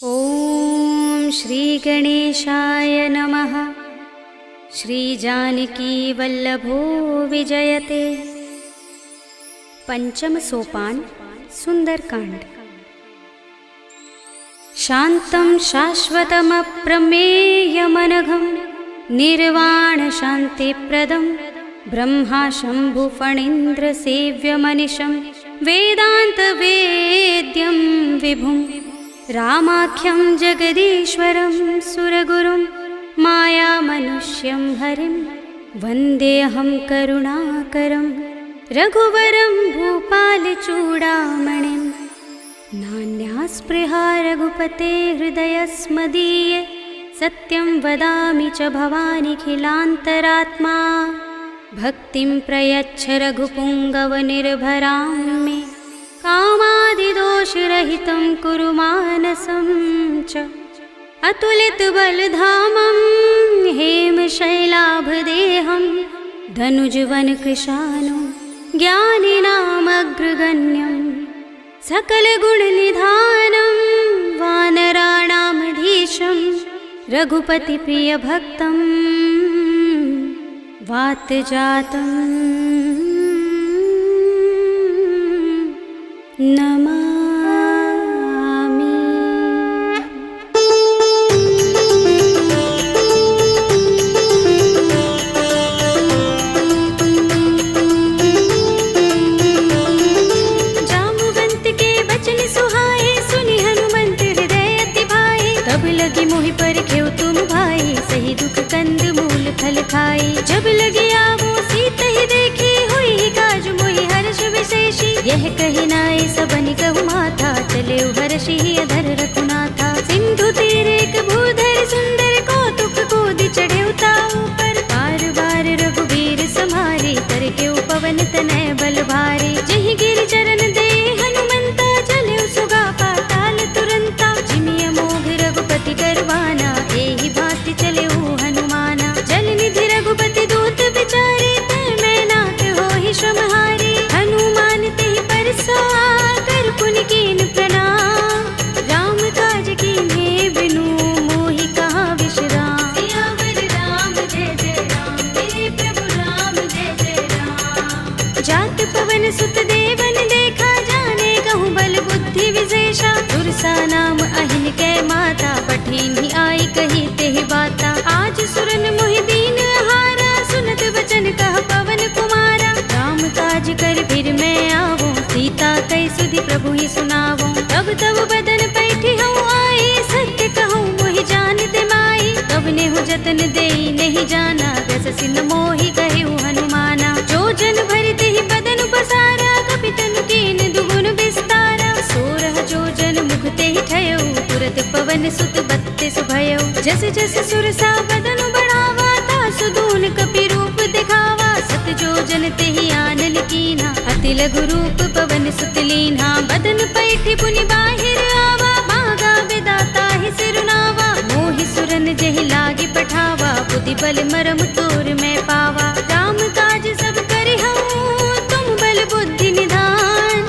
ॐ श्री गणेशाय नमः। श्री जानकी वल्लभो विजयते। पंचम सोपान सुंदरकांड। शांतं शाश्वतमप्रमेयमनघं निर्वाण शान्तिप्रदं ब्रह्मा शंभु फणीन्द्र सेव्यमनिशं वेदान्तवेद्यं विभुं रामाख्यं जगदीश्वरं सुरगुरुं मायामनुष्यं हरिं वन्देऽहं करुणाकरं रघुवरं भूपालचूडामणिं। नान्यास्पृहा रघुपते हृदयस्मदीये सत्यं वदामि च भवानिखिलान्तरात्मा। भक्तिं प्रयच्छ रघुपुङ्गवनिर्भरां मे कामादिदोषरहितं कुरु मानसं च। अतुलितबलधामं हेमशैलाभदेहं धनुजवनकृशानुं ज्ञानिनामग्रगण्यं सकलगुणनिधानं वानराणामधीशं रघुपतिप्रियभक्तं वातजातं नमामि। जाम्बुवंत के बचन सुहाए सुनि हनुमंत हृदय अति भाए। तब लगी मोहि परखेउ तुम भाई सही दुख कंद मूल फल खाई। जब लगी आवो सीत ही देखी हुई काज मोहि हर्ष विशेषी। यह कही नाय सबनि कहु माथा चले हर्षि अधर रघुनाथा। सिंधु तीर एक भूधर सुंदर कौतुक कूदि चढ़े ताऊ पर। बार बार रघुबीर समारे कर के पवन तनय बल भारे। जहि गिर चरण दे हनुमंता चले सुगा पाताल तुरंता। जिमिय मोह रघुपति करवाना एहि भांति चले हनुमाना। जल निधि रघुपति दूत बिचारे तै मैं नाथ होहि श्रमहारे। हनुमान तेहि परसा कर पुनि कीन प्रणाम। राम काज कीन्हे बिनु मोहि कहाँ विश्राम। सियावर राम जय जय राम मेरे प्रभु राम जय जय राम। जात पवन सुत देवन देखा जाने कहूँ बल बुद्धि विशेषा। तुरसा नाम अहिन कै माता पठिन्हि आई कही तेहि बाता। आज सुरन मोहि दीन हारा सुनत वचन कह पवन कुमारा। राम काज कर फिर मैं आवो सीता कई सुधि प्रभु ही सुनावो। तब तब बदन पैठी हूँ आई सत्य कहूँ मोहि जानते माई। तब नेहु जतन देई नहीं जाना दस सिन मोहि कहु हनुमाना। जो जन भरते ही बदन पसारा कपितन कीन दुगुन विस्तारा। सोरह जो जन मुख ते ही ठयो तुरत पवन सुत बत्तीस भयो। जस जस सुरसा बदन बढ़ावा तासु दून कपि रूप दिखावा। सत जो जन ते ही आनन कीना अति लघु रूप पवन सुत लीन्हा। बदन पैठी पुनि बाहिर आवा मागा विदाता ही सिरुनावा। मोहि सुरन जहि लागे पठावा बुद्धि बल मरम तोर मैं पावा। राम काज सब करि हूँ तुम बल बुद्धि निधान।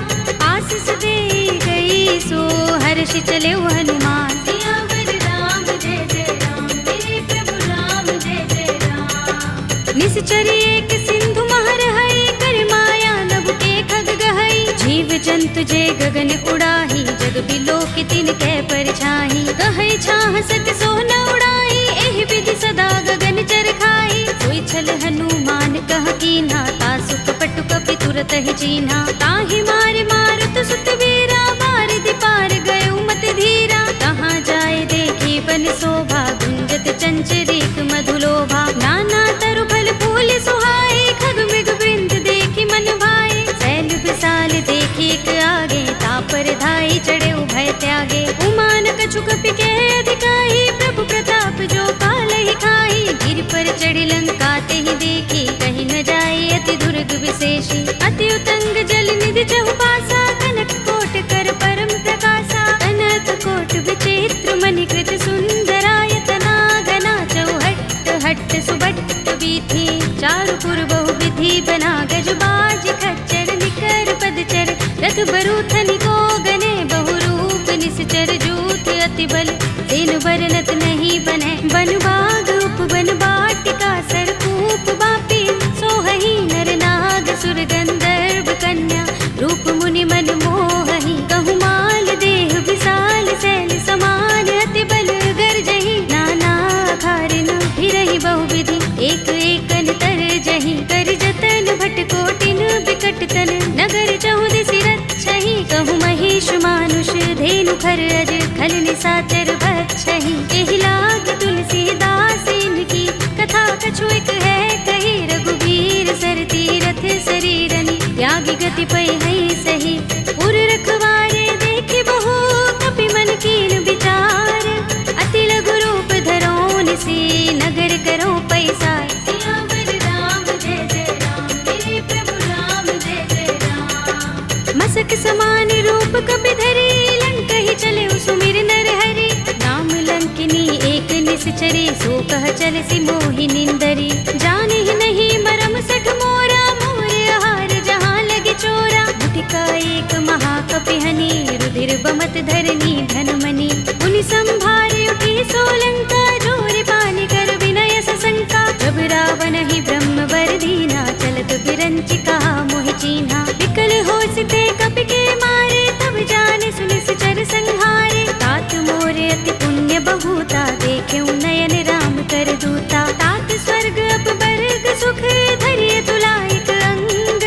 आशीष दे गई सो हर्षि चले हनुमान। सियावर राम जय जय राम मेरे प्रभु राम जय जय राम। निश्चर एक सिंधु महर है कर माया नभ के खग गहई। जीव जंतु जे गगन उड़ाही जग बिलोक तिन कै परछाई। कहै छाह सक सो न उड़ाई एहि विधि सदा गगन चर खाई। सोई छल हनुमान कह कीन्हा तासु कपट कपि तुरत ही चीन्हा। ताहि मार मारुत सुत वीरा बारिधि पार गयो मत धीरा। कहाँ जाए देखी बन शोभा गुंजत चंचरीक मधुलोभा। नाना तरु फल फूल सुहाए खग मृग वृंद देखी मन भाए। शैल विशाल देखी एक आगे तापर धाई चढ़े भय त्यागे। उमान कछु कपि के अधिकाई प्रभु प्रताप जो काल ही खाई। गिर पर चढ़ी लंका ते ही देखी कहीं न जाए अति दुर्ग विशेषी। अति उतंग जल निधि चहुपासा कनक कोट कर परम प्रकाशा। कनक कोट विचित्र मणिकृत सुंदरायतना घना चौहट्ट हट्ट सुबट्ट वीथी। चारु पुर बहु विधि बना गजबाज खच्चर निकर पदचर। रथ बरूथनि को गने बहुरूप निश्चर जूथ अति बल तेन बरनत नहीं बने। बन बाग उपवन वाटिका सरकूप बापी सोहहि नर नाग सुर गंधर्व कन्या रूप मुनि मन मोहहि। कहु माल देह विशाल शैल समान अति बल गर्जहि। नाना अखारिन फिरहि बहुविधि एक एकन तरजहि। कर जतन भट कोटिन बिकट तन नगर चहुदिसि रक्षहि। कहु महिष मानुष धेनु खर अज खल निशाचर बक्षहि। एहि लाग तुलसीदास इनकी कथा कछु एक है कही। रघुबीर सर तीरथ शरीरनि त्यागी गति पै है सही। उर रखवारे देखे बहु कपि मन कीन विचार। अति लघु रूप धरो निसी नगर करो पैसार। सियावर राम जय जय राम मेरे प्रभु राम जय जय राम। मसक समान रूप कपि धरी लंकहि चले सुमिर नर हरि। राम लंकिनी एक निश्चरी सो कह चल सि मोहि निंदरी। जाने ही नहीं मरम सठ मोरा मोर आहार जहाँ लगे चोरा। मुठिका एक महाकपिहनि रुधिर बमत धरनी धनमनि। उनि संभारे उठी सोलंका जोर पानी कर विनय सशंका। जब रावण ही ब्रह्म वर दीना चलत विरंचिका मोहि चीन्हा। विकल होसिते कपि के मारे तब जाने सुनि सुचर संहारे। तात मोरे अति पुण्य बहुता देखेउ नयन राम कर दूता। तात स्वर्ग अपवर्ग सुख धरिय तुलाइक अंग।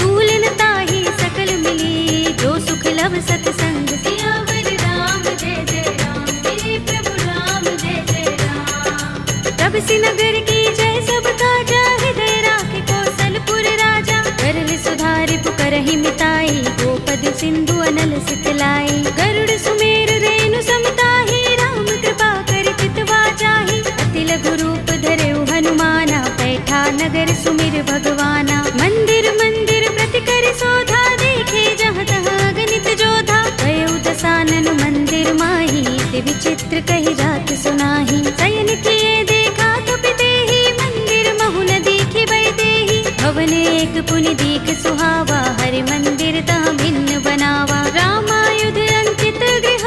तूलन ताहि सकल मिली जो सुख लव सतसंग। सियावर राम जय जय राम मेरे प्रभु राम जय जय राम। तब सि नगर की जय सब काजा हृदय राखे कौशलपुर राजा। करल सुधारि पुकारहि मिताई गोपद सिंधु अनल सितलाई। गरुड़ सुमेर रेणु समताहि राम कृपा कर चितवा चाहि। अति लघु रूप धरेउ हनुमाना बैठा नगर सुमिर भगवाना। मंदिर मंदिर प्रति कर शोधा देखे जहाँ तहाँ गणित जोधा। गयउ दसानन मंदिर माही दिव्य चित्र कही जात सुनाही। शयन किए देखा कपि देहि मंदिर महु न दीखि बै देहि। भवन एक पुनि दीख सुहावा हरि मंदिर तहाँ भिन्न बनावा। रामायुध अंकित गृह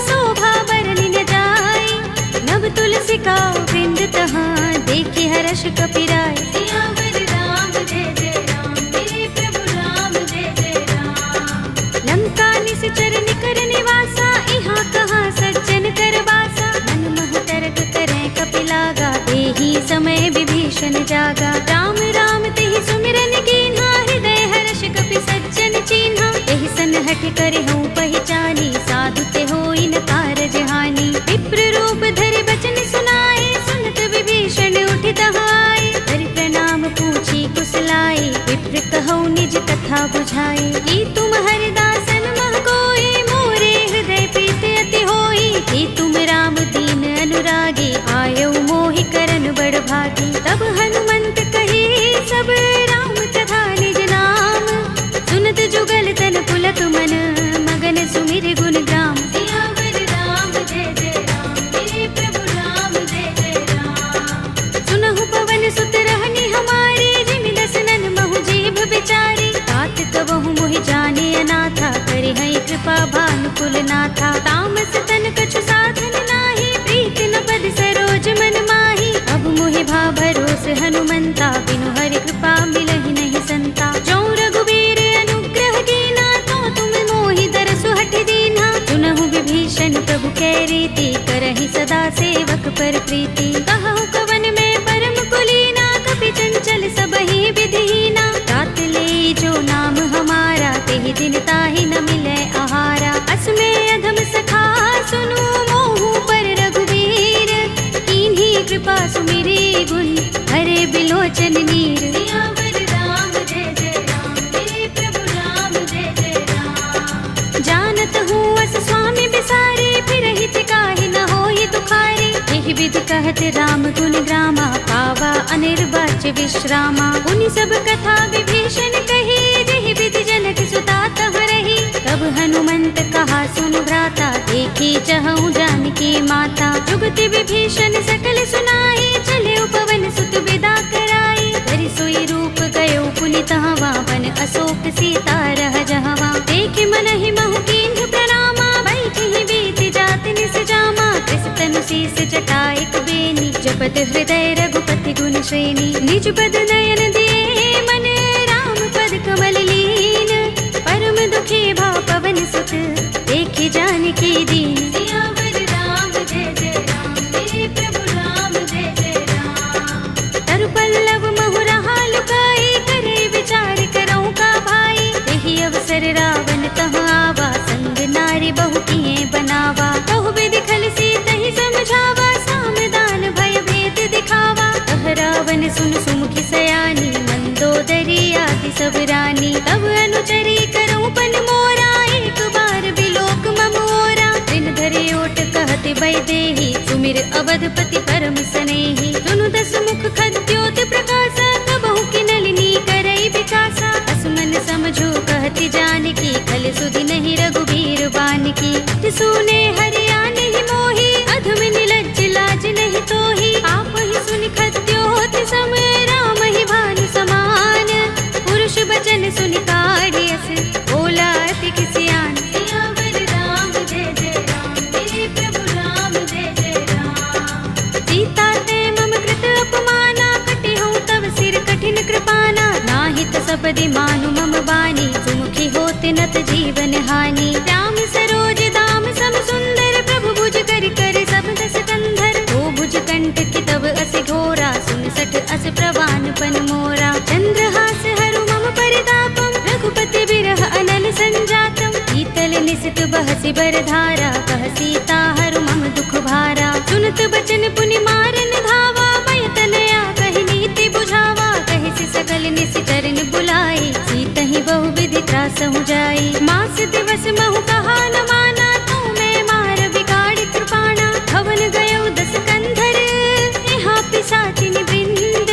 शोभा बरनि न जाई। नव तुलसी का वृंद तहाँ देखि हर्ष कपि राय। सियावर राम जय जय राम मेरे प्रभु राम जय जय राम। लंका निश्चर निकर निवासा इहाँ कहाँ सज्जन कर वासा। मन महु तरक करें कपि लागा तेहि समय विभीषण जागा। राम राम तेहि सुमिरन कीन्हा हृदय हर्ष कपि सज्जन चीन्हा। एहि सनहठ करहु पहिचानी साधु ते होई न कारज हानि। विप्र रूप धरि बचन सुनाए सुनत विभीषण उठि तहाई। हरि प्रणाम पूछी कुशलाई विप्र कहौ निज कथा बुझाई। कि तुम हरिदासन मह कोई मोरे हृदय प्रीत अति होई। कि तुम राम दीन अनुरागी आयौ मोहि करन बड़ भागी। तब हनुमंत कही सब राम तथा निज नाम। सुनत जुगल तन पुलक मन मगन सुमिर गुण ग्राम। सियावर राम जय जय राम मेरे प्रभु राम जय जय राम। सुनहु पवन सुत रहनि हमारे जिमि दसनन महु जीभ बिचारी। तात कबहु मोहि जाने अनाथा करि है कृपा भानुकुल नाथा। तामस तन कछु साधन नाही प्रीत न पद सरोज मन माही। अब मोहि भा भरोस हनुमंता बिनु हरि कृपा मिलहि नहीं संता। जो रघुबीर अनुग्रह कीना तो तुम मोहि दरसु हठ दीन्हा। सुनहु विभीषण प्रभु कै रीति करहि सदा सेवक पर प्रीति। कहु कवन में परम कुलीना कपि चंचल सबहि विधिहीना। तात ले जो नाम हमारा तेहि दिन ताहि न मिलै आहारा। असमे अधम सखा सुनु मोहु पर रघुबीर। कीन्ही कृपा सुमिरी गुण हरे बिलोचन नीर। सियावर राम जय जय राम मेरे प्रभु राम जय जय राम। जानत हूँ अस स्वामी बिसारे फिर हित काहि न होई दुखारे। एहि विधि कहत राम गुण ग्रामा पावा अनिर्वाच्य विश्रामा। उनि सब कथा विभीषण कही जेहि विधि जनक सुता तह रही। तब हनुमंत कहा सुन भ्राता देखी चहु जानकी माता। जुगति विभीषण सकल सुनाई चले पवन सुत विदा कराई। हरि सोई रूप गयो पुनि तहवा वन अशोक सीता रह जहवा। देख मन ही महु कीन्ह प्रणामा बैठहि बीति जात निस जा। शीस जटायक बेनी, जपत हृदय रघुपति गुण श्रेणी। निज पद नयन दिए मन, राम पद कमल लीन। परम दुखी भा पवन सुत, देखे जानकी दीन। सियावर राम जय जय राम, मेरे प्रभु राम जय जय राम। तरु पल्लव महु रहा लुकाई, करे विचार करऊं का भाई। यही अवसर रावण तह आवा, संग नारी बहु किए बनावा। कहु विधि खल सीतहि समझावा, सामदान भय भेद दिखावा। तह रावण सुन सुमुखी सयानी, मंदोदरी आदि सब रानी। तब अनुचरी करऊं पन मोरा, एक बार बिलोक मम ओरा। दिन धरे ओट कहते भय देहि, सुमिर अवधपति परम सनेहि। सुनु दस मुख खद्योत प्रकाशा, कबहु की नलिनी करई विकासा। असमन समझो कहती जानकी, खल सुधि नहीं रघुबीर बानकी। सुने हरिया नहीं मोही, अधम निलज्ज लाज नहीं तोही। आप ही सुनि खद्योत सम, राम ही भानु समान। पुरुष बचन सुनि काढ़ियस, बोला अति किसियान। सियावर राम जय जय राम, मेरे प्रभु राम जय जय राम। सीता ते मम कृत अपमाना, कटे हूँ तव सिर कठिन कृपाना। नाहित सबदि मानु मम बानी, सुमुखी होते नत जीवन हानि। राम सरोज दाम सम सुंदर, प्रभु भुज कर कर सब दस कंधर। ओ भुज कंठ की तब अस घोरा, सुन सठ अस प्रवान पन मोरा। चंद्रहास हरु मम परितापम, रघुपति बिरह अनल संजातम। शीतल निसित बहसि बरधारा, कह सीता हरु मम दुख भारा। सुनत बचन पुनि मारन धावा, भय तनया कहि नीति बुझावा। कहि सकल निश्चरण बुलाई, सीतहि बहु विधि त्रासहु जाई। मास दिवस महु कहा न माना, तू मैं मार बिगाड़ कृपाणा। हवन गयो दस कंधर, यहाँ पिशाचिनि वृंद।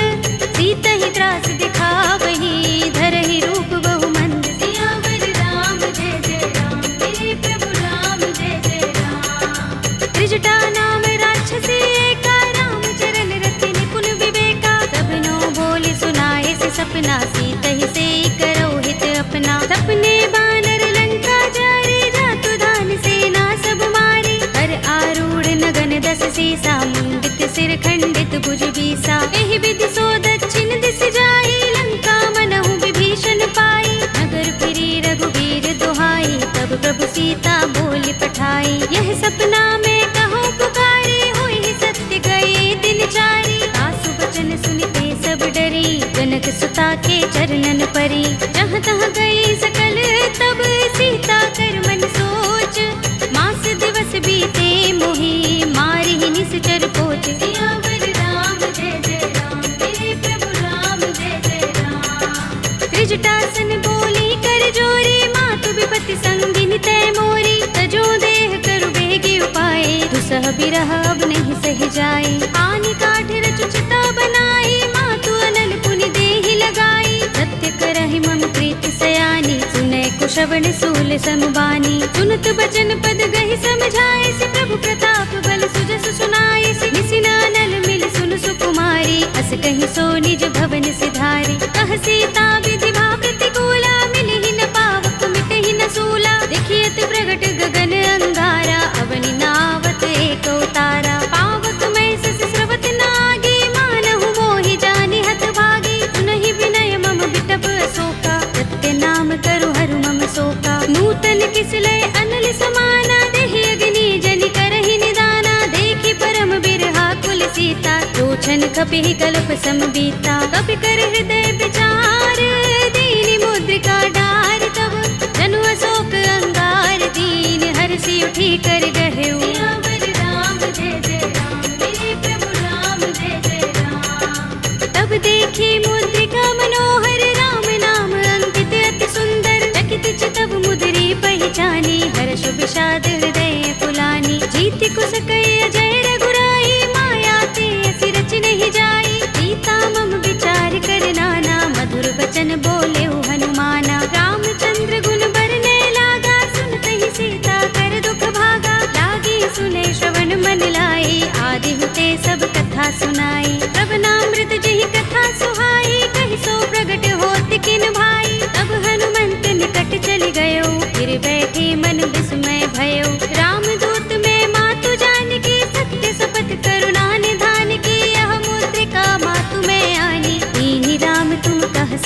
सीतहि त्रास दिखावही, धरहि रूप बहु मंद। सियावर राम जय जय राम, मेरे प्रभु राम जय जय राम। त्रिजटा नाम राक्षसी एका, राम चरण रति निपुण विवेका। सबनो बोले सुनाए से सपना, सीतहि से करो हित अपना। सपने बानर लंका जारे, जातु धान सेना सब मारे। कर आरूढ़ नगन दस सीसा, मुंडित सिर खंडित भुज बीसा। एहि विधि सो दक्षिण दिस जाई, लंका मनहु विभीषण पाई। नगर फिरी रघुबीर दुहाई, तब प्रभु सीता बोली पठाई। यह सपना में कहो पुकारी, होई सत्य गए दिन चारी। सासु बचन सुनिते सब डरी, जनक सुता के चरणन परी। जहाँ तहाँ गई सकल तब, सीता कर मन सोच। मास दिवस बीते मोही, मारि ही निश्चर पोच। सियावर राम जय जय राम, मेरे प्रभु राम जय जय राम। त्रिजटासन बोली कर जोरी, मातु विपति संगिनी तय मोरी। तजो देह करु बेगी उपाय, दुसह बिरह अब नहीं सह जाए। आनि काठ रचु चिता बनाई, मातु अनल पुनि देहि लगाई। सत्य करहि मम प्रीति सयानी, सुनै कुशवन सूल समबानी। सुनत बचन पद गहि समझाए, से प्रभु प्रताप बल सुजस सुनाए। से निसिनानल मिल सुन सुकुमारी, अस कहि सो निज भवन सिधारी। कह सीता विधि भा प्रतिकूला, मिलहि न पावक मिटहि न सूला। देखियत प्रगट गगन अंगारा, अवनि नावत एक उतारा। पावक मैं सस स्रवत नागी, मानहु मोहि जानि हत भागी। सुनहि विनय मम बिटप अशोका, सत्य नाम करु हरु मम शोका। नूतन किसलय अनल समाना, देहि अग्नि जनि करहि निदाना। देखि परम बिरहा कुल सीता, लोचन कपिहि कल्प सम बीता। कपि कर हृदय विचार, दीनि मुद्रिका डार। तब जनु अशोक अंगार, दीन हर्षि उठी कर गहेउ। सियावर राम जय जय राम, मेरे प्रभु राम जय जय राम। तब देखी मुद्रिका मनोहर, राम नाम अंकित अति सुंदर। चकित चितव मुद्री पहचानी, हर्ष विषाद हृदय कुलानी। जीति कुस कई अजय रघुराई, माया ते असि रच नहीं जाई। सीता मम विचार कर नाना, मधुर वचन बोले हनुमाना। रामचंद्र गुण बरने लागा, सुनते ही सीता कर दुख भागा।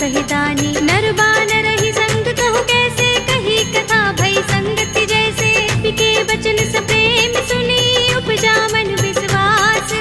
कही दानी। नर बानर ही संग कहूँ कैसे, कही कथा भई संगति जैसे। बिके बचन स प्रेम सुनी, उपजा मन विश्वास।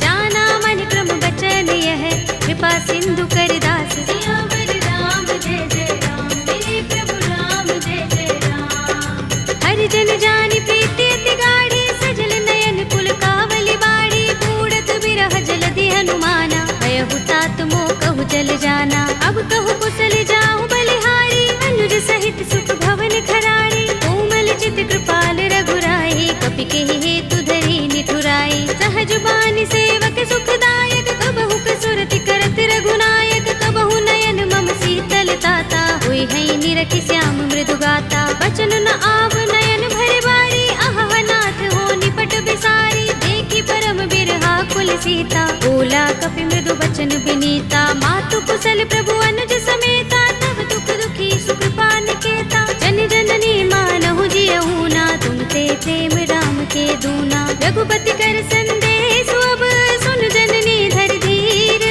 जाना मन क्रम बचन यह, कृपा सिंधु कर दास। सियावर राम जय जय राम, मेरे प्रभु राम जय जय राम। हरि जन जानी प्रीति अति गाढ़ी, सजल नयन कुल कावली बाड़ी। बूढ़त बिरह जलधि हनुमाना, भयहु तात मोह कहु जल जाना। अब कहु कुशल जाहु बलिहारी, अनुज सहित सुख भवन खरारी। कोमल चित कृपाल रघुराई, कपि केहि हेतु धरि निठुराई। सहज बानी सेवक सुखदायक, कबहु कसुरति करत रघुनायक। कबहु नयन मम शीतल ताता, होई है निरखि श्याम मृदु गाता। बचन न आव नयन भरे बारी, आहा नाथ हो निपट बिसारी। देखी परम बिरहा कुल सीता, बोला कपि मृदु बचन बिनीता। मातु कुशल प्रभु अनुज समेता, तब दुख दुखी सुख पान केता। जन जननी मानहु जियहु ना, तुम ते प्रेम राम के दूना। रघुपति कर संदेश अब, सुन जननी धर धीर।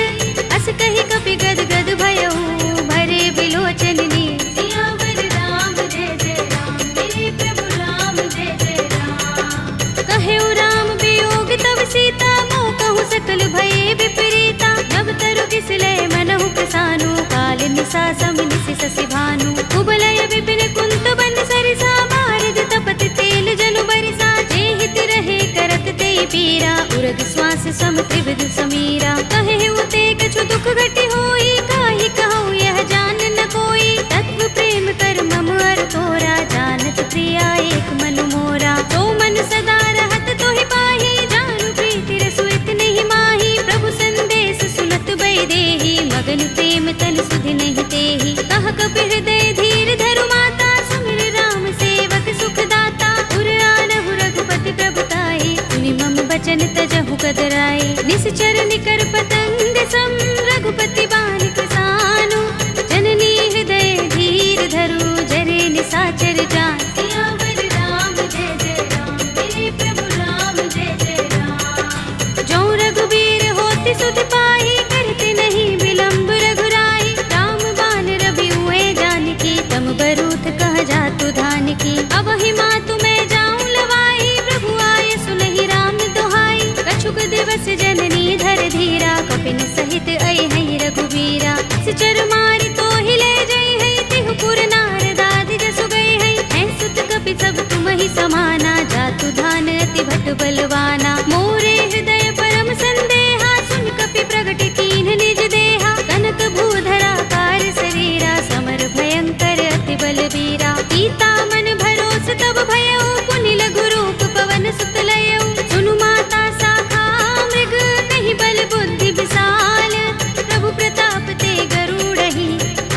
अस कही कपि गद गद भयहु, भरे बिलोचन नीर। सियावर राम जय जय राम, मेरे प्रभु राम जय जय राम। कहेउ राम वियोग तब सीता, मोह कहु सकल भये विपरीता। नव तरु किसलय मनहु प्रसानु, काल निसा सम निसि ससि भानु। कुबलय विपिन कुंत बन सरिसा, बारिद तपत तेल जनु बरिसा। जेहित रहे करत ते पीरा, उरग श्वास सम त्रिविध समीरा। कहेउ ते कछु दुख घटी होई, काहि कहूँ यह जान न कोई। तत्व प्रेम कर मम अर तोरा, जानत प्रिया एक मनु मोरा। तो मन सदा रहत तोहि पाहि, जानु प्रीति रसु इतने माही। प्रभु संदेश सुनत बै देहि, मगन प्रेम तन सुधि नहीं तेहि। कह कपि हृदय धीर धरु माता, सुमिर राम सेवक सुख दाता। उर आनहु रघुपति प्रभुताई, सुनि मम बचन तजहु कदराई। निश्चर निकर पतंग सम, रघुपति बानिक सानु। जननी हृदय धीर धरु, जरे निसाचर जान। सियावर राम जय जय राम, मेरे प्रभु राम जय जय राम। जो रघुबीर होति सुधि पाहि, करते नहीं विलंब रघुराई। राम बान रवि हुए जानकी, तम बरूथ कह जातु धान की। अब ही मातु मैं जाऊं लवाई, प्रभु आए सुनहि राम दुहाई। कछुक दिवस जननी धर धीरा, कपिन सहित अइ है रघुबीरा। सिचर मारि तो हिले जई है, तिहु पुर नारदाद जसु गई है। हैं सुत कपि सब तुम ही समाना, जातु धान अति भट बलवाना। मोरे हृदय परम संदेहा, सुन कपि प्रगट कीन्ह निज देहा। कनक भूधरा कार शरीरा, समर भयंकर अति बलबीरा। पीता मन भरोस तब भयउ, पुनि लघु रूप पवन सुत लयउ। सुनु माता शाखा मृग, कहि बल बुद्धि विशाल। प्रभु प्रताप ते गरुड़हि,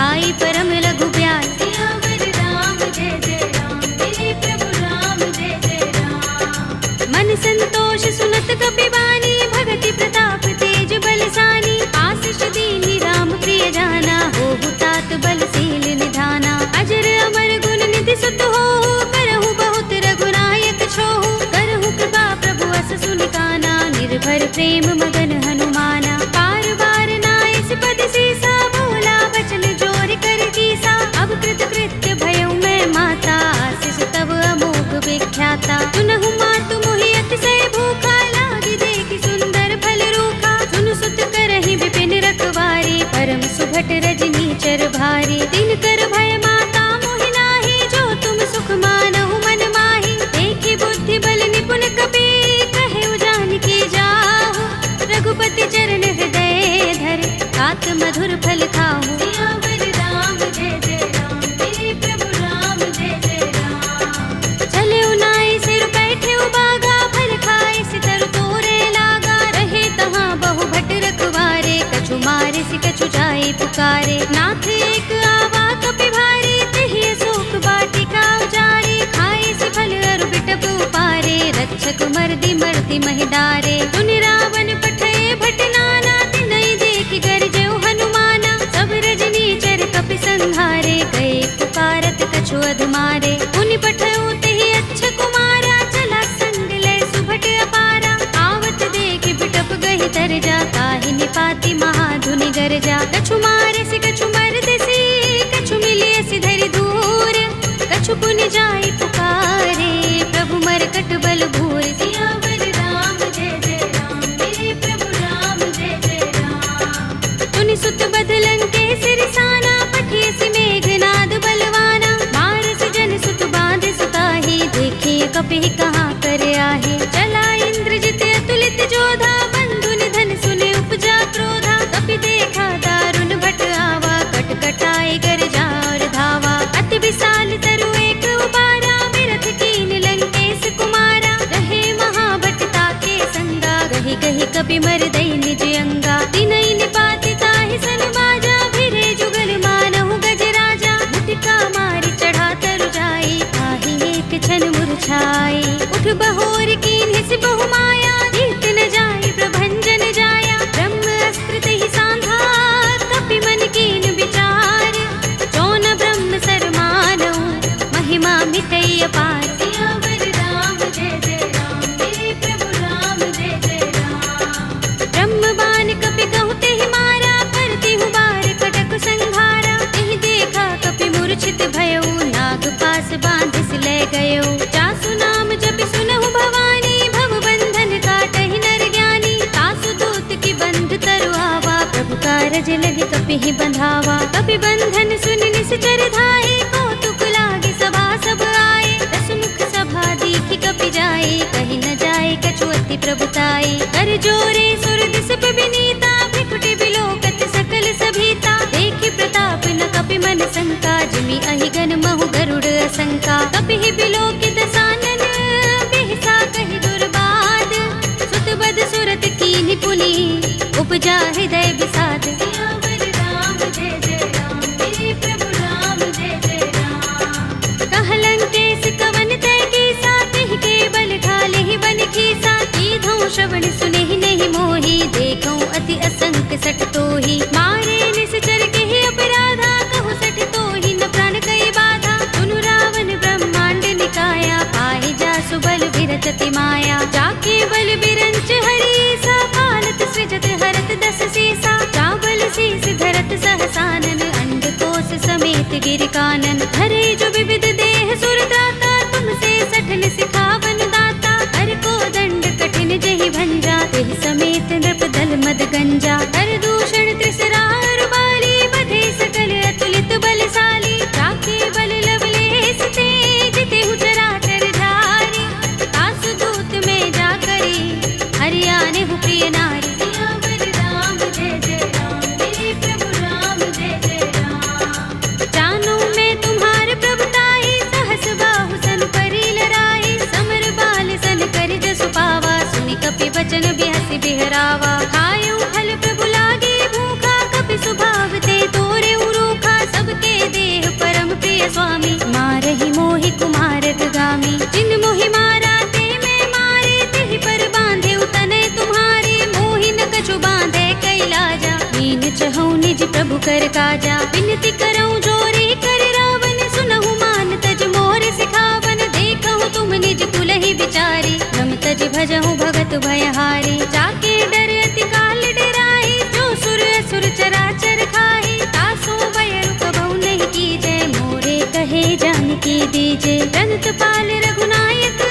आई परम लघु ब्याल। सियावर राम जय जय राम, मेरे प्रभु राम जय जय राम। मन संतोष सुनत कपि बानी, भगति प्रताप तेज बलसानी। आशीष दीनि राम प्रिय जाना, होहु तात बलशील निधाना। अजर अमर गुण निधि सुत होहु, करहु बहुत रघुनायक छोहु। करहु कृपा प्रभु अस सुनि काना, निर्भर प्रेम मगन हनुमाना। बार बार नाइस पद सीसा, बोला बचन जोर कर कीसा। अब कृत कृत्य भयउ मैं माता, आशीष तब अमोघ विख्याता। सुनहु मातु मोहि अतिशय भूखा, लागी देखि सुंदर फल रूखा। सुन सुत करहि विपिन रखवारी, परम सुभट रजनी चर भारी। दिन कर भय माता मोहि नाहि, जो तुम सुख मानहु मन माहि। देखि बुद्धि बल निपुण कपि, कहेउ जानकी जाहु। रघुपति चरण हृदय धर, तात मधुर फल खाहु। सियावर राम जय जय राम, मेरे प्रभु राम जय जय राम। चले उनाई सिर बैठे उबागा, फल खाए सितर तोरे लागा। रहे तहाँ बहु भट रखवारे, कछु मारे सि कछु जाए पुकारे। नाथ एक आवा कपि भारी, तेहि अशोक वाटिका उजारी। खाए सि फल अरु बिटप उपारे, रक्षक मर्दि मर्दि महिदारे। सुनि रावण पठय भट नाना, तिनहि देखि गरजेउ हनुमाना। सब रजनी चर कपि संहारे, गए पुकारत कछु अधमारे। पुनि पठयउ तेहि अच्छ कुमारा, चला संग लय सुभट अपारा। आवत देखि बिटप गहि तर जा, ताहि निपाति महाधुनि गरजा। कछु मारे से कछु मर कपि मर दई निज अंगा। तिनई निपाति ताहि सन बाजा, भिरे जुगल मानहु गज राजा। मुटिका मारि चढ़ा तरु जाई, ताहि एक क्षण मुरझाई। उठ बहोर कीन्हि सि बहु माया, जीत न जाई प्रभंजन जाया। ब्रह्म अस्त्र तेहि सांधा, कपि मन कीन विचार। जौन ब्रह्म सर मानहु, महिमा मिटई अपार। सियावर राम जय जय राम, मेरे प्रभु राम जय जय राम। ब्रह्म बाण कपि कहु तेहि मारा, करतिहु बार कटक संघारा। तेहि देखा कपि मूर्छित भयउ, नाग पास बांधिस ले गयो। जासु नाम जपि सुनहु भवानी, भव बंधन काटहि नर ज्ञानी। तासु दूत की बंध तरु आवा, प्रभु कारज लगे कपिहि बंधावा। कपि बंधन सुन निश्चर धाये, कौतुक लागे सभा सब आए। दस मुख सभा देखि कपि जाए, कहि न जाए कछु अति प्रभुताई। कर जोरे सुर दिस विनीता, भ्रिकुटि बिलोकत सकल सभीता। देखि प्रताप न कपि मन शंका, जिमि अहिगन महु गरुड़ असंका। कपिहि बिलोकित सानन, बिहसा कहि दुर्बाद। सुत बद सुरत कीन्हि पुनि, उपजा हृदय विषाद। सियावर राम जय जय राम, मेरे प्रभु राम जय जय राम। कहलन केस कवन तै कीसा, तिहि के बल ढालेहि बन खीसा। कीधौं श्रवण सुनेहि नहीं मोहि, देखौं अति असंक सठ तोहि। मारे निश्चर केहि अपराधा, कहु सठ तोहि न प्राण कई बाधा। सुनु रावण ब्रह्मांड निकाया, पाहि जासु बल विरत अति माया। जाके बल बिरंच हरीसा, पालत सृजत हरत दस सीसा। चावल शीस धरत सहसानन, अंडकोश समेत गिर कानन। धरे जो विविध देह सुर त्राता, तुमसे सठन सिखावन दाता। हर को दंड कठिन जहि भंजा, तेहि समेत नृप दल मद गंजा। कर दूषण त्रिसरार बाली, बधे सकल अतुलित बलशाली। जाके बल लवलेस ते, जितेहु चराचर झारी। तासु दूत में जा करी, हरियानेहु प्रिय नारी। सियावर राम जय जय राम, मेरे प्रभु राम जय जय राम। जानो मैं तुम्हार प्रभुताई, सहस बाहु सन परि लराई। समर बाल सन करि जसु पावा, सुनि कपि बचन बिहसि बिहरावा। खायउ फल प्रभु लागे भूखा, कपि स्वभाव ते तोरे उरूखा। सबके देह परम प्रिय स्वामी, मारहि मोहि कुमारक गामी। जिन मोहि मारा ते मैं मारे, तिहि पर बांधे तनय तुम्हारे। मोहि न कछु बांधे कैलाजा, हीन चहु निज प्रभु कर काजा। विनती करऊं जोरे कर रावण, सुनहु मान तज मोर सिखावन। देखहु तुम निज कुलहि विचारी, रम तज भजहु भगत भयहारी। जाके डर अति काल डराई, जो सुर असुर चराचर खाई। तासो भय रुक बहु नहीं कीजे, मोरे कहे जानकी दीजे। रंत पाल रघुनायक,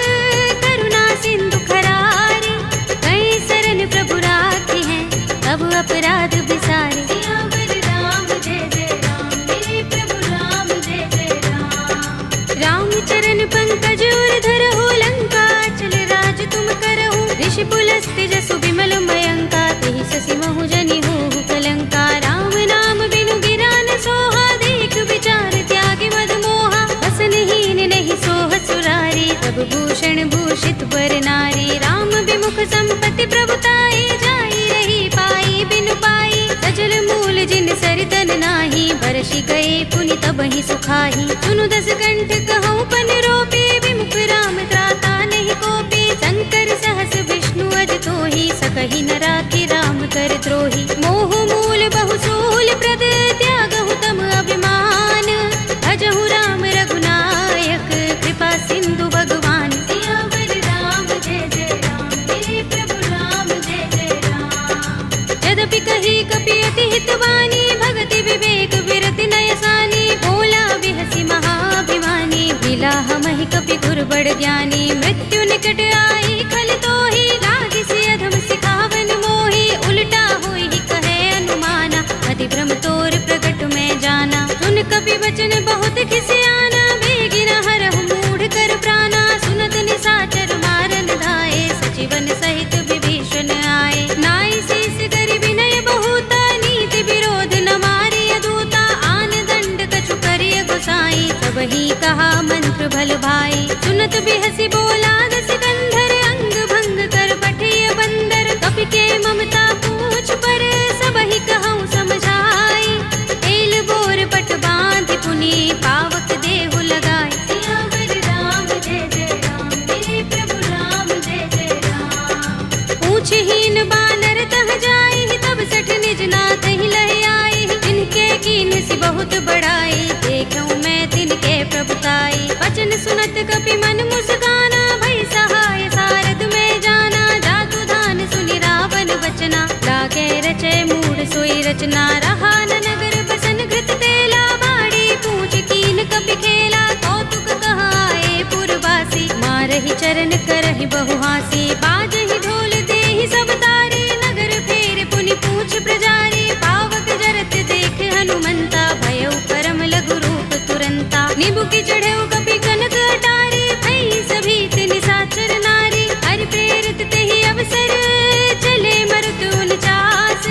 करुणा सिंधु खरारी। कई शरण प्रभु राखी हैं, तब अपराध बिसारे। सियावर राम जय जय राम, मेरे प्रभु राम जय जय राम। राम चरण पंकज उर धरहु, लंका चल राज तुम करहु। ऋषि पुलस्त्य जसु विमल मयंका, तेहि शशि महु जनि होहु कलंका। राम नाम बिनु गिरा न सोहा, देख विचार त्यागी मद मोहा। बसनहीन नहीं सोह सुरारी, सब भूषण भूषित वर नारी। राम विमुख संपत्ति प्रभुताई, जाई रही पाई बिनु पाई। सजल मूल जिन सरितन नाही, बरषि गए पुनि तबहि सुखाही। सुनु दस कंठ कहूँ पन रोपी, विमुख राम त्राता नहीं कोपी। शंकर सहस विष्णु अज तोहि, सकहि न राखी राम कर द्रोही। मोह मूल बहु सूल प्रद, त्यागहु तम अभिमान। भजहु राम रघुनायक, कृपा सिंधु भगवान। सियावर राम जय जय राम, मेरे प्रभु राम जय जय राम। यद्यपि कही कपि अति हितवानी, भगति विवेक विरति नयसानी। बोला बिहसि महाभिमानी, मिला हमहि कपि गुर बड़ ज्ञानी। मृत्यु निकट आई खल तोहि, लागिसि अधम सिखावन मोहि। उल्टा होई कहे अनुमाना, अति भ्रम तोर प्रगट में जाना। सुन कपि वचन बहुत खिसियाना, बेगिन हरहु मूढ़ कर प्राणा। सुनत निशाचर मारन धाये, सचिवन सहित विभीषण आए। नाई शीस करि विनय बहुता, नीति विरोध न मारिय दूता। आन दंड कछु करिय गोसाई, सबहि कहा मंत्र भल भाई। सुनत बिहसि बोला दस कंधर, अंग भंग कर पठिय बंदर। कपि के मम तीन बानर तह जाई, तब सठ निज नाथ ही लह आई। जिनके कीन सी बहुत बड़ाई, देखूं मैं तिनके प्रभुताई। वचन सुनत कपि मन मुस्काना, भई सहाय सारद में जाना। जातु धान सुनि रावण वचना, लागे रचे मूढ़ सोई रचना। रहा न नगर बसन घृत तेला, बाड़ी पूछ कीन कपि खेला। कौतुक कहाए पुरवासी, मारहि चरण करहि बहु हासी। बाजहि ढोल देहि सब तारी, नगर फेर पुनि पूछ प्रजारी। पावक जरत देख हनुमंता, भयउ परम लघु रूप तुरंता। निबुकि चढ़ेउ कपि कनक अटारी, भई सभीत निशाचर नारी। हरि प्रेरित तेहि अवसर, चले मरुत 49।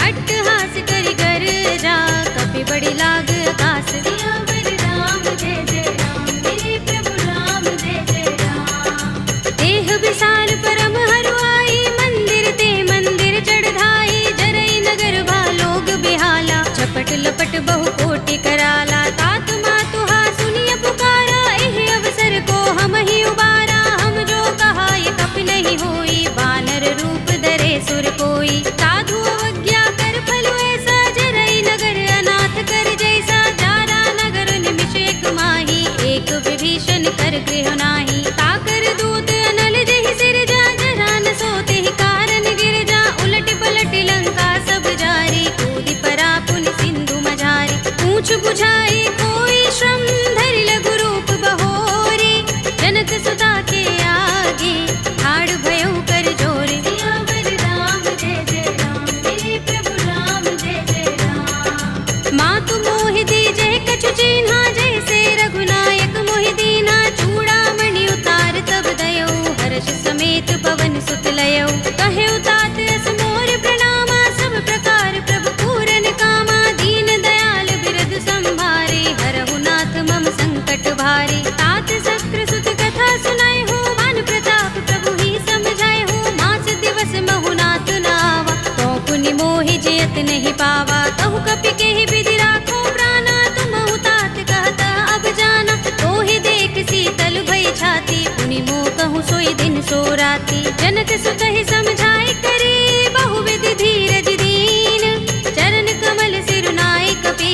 अट्टहास करि गर्जा, कपि बड़ी लाग आकाश। सियावर राम जय जय राम, मेरे प्रभु राम जय जय राम। देह विशाल परम हरुआई, मंदिर ते मंदिर चढ़ाई। जरई नगर भालोग बिहाला, झपट लपट बहु कोटि कराला। तात मातुहा सुनिय पुकारा, एह अवसर को हम ही उबारा। हम जो कहा ये कपि नहीं होई, बानर रूप धरे सुर कोई। साधु अवज्ञा कर फलु ऐसा, जरई नगर अनाथ कर जैसा। जारा नगर निमिष एक माही, एक विभीषण कर गृह नाही। ताकर दूत अनल जहि सिरजा, जरा न सोते ही कारण गिर जा। उलट पलट लंका सब जारी, कूदि परा पुनि सिंधु मझारी। पूछ बुझाई कोई श्रम, धरि लघु रूप बहोरी। जनक सुता के आगे, ठाड़ भयउ कर जोरे। सियावर राम जय जय राम, मेरे प्रभु राम जय जय राम। मातु मोहि दीजे कछु चिन्हा, जैसे रघुनायक मोहि दीना। चूड़ामणि उतार तब दयौ, हर्ष समेत पवन सुत लयौ। कहे तात अस मोर प्रणामा, सब प्रकार प्रभु पूरन कामा। दीन दयाल बिरद संभारे, हरहु नाथ मम संकट भारे। तात शक्र सुत कथा सुनाए हो, मान प्रताप प्रभु ही समझाए हो। मास दिवस महु नाथ नावा, तो पुनि मोहि जयत नहीं पावा। कहु कपि केहि विधि राखो प्राणा, तुमहु तात कहत अब जाना। तोहि देख शीतल भई छाती, पुनि मोह कहूँ सोई दिन सो राती। जनक सुत ही समझाए करे, बहु विधि धीरज दीन। चरण कमल सिरुनाए कपि,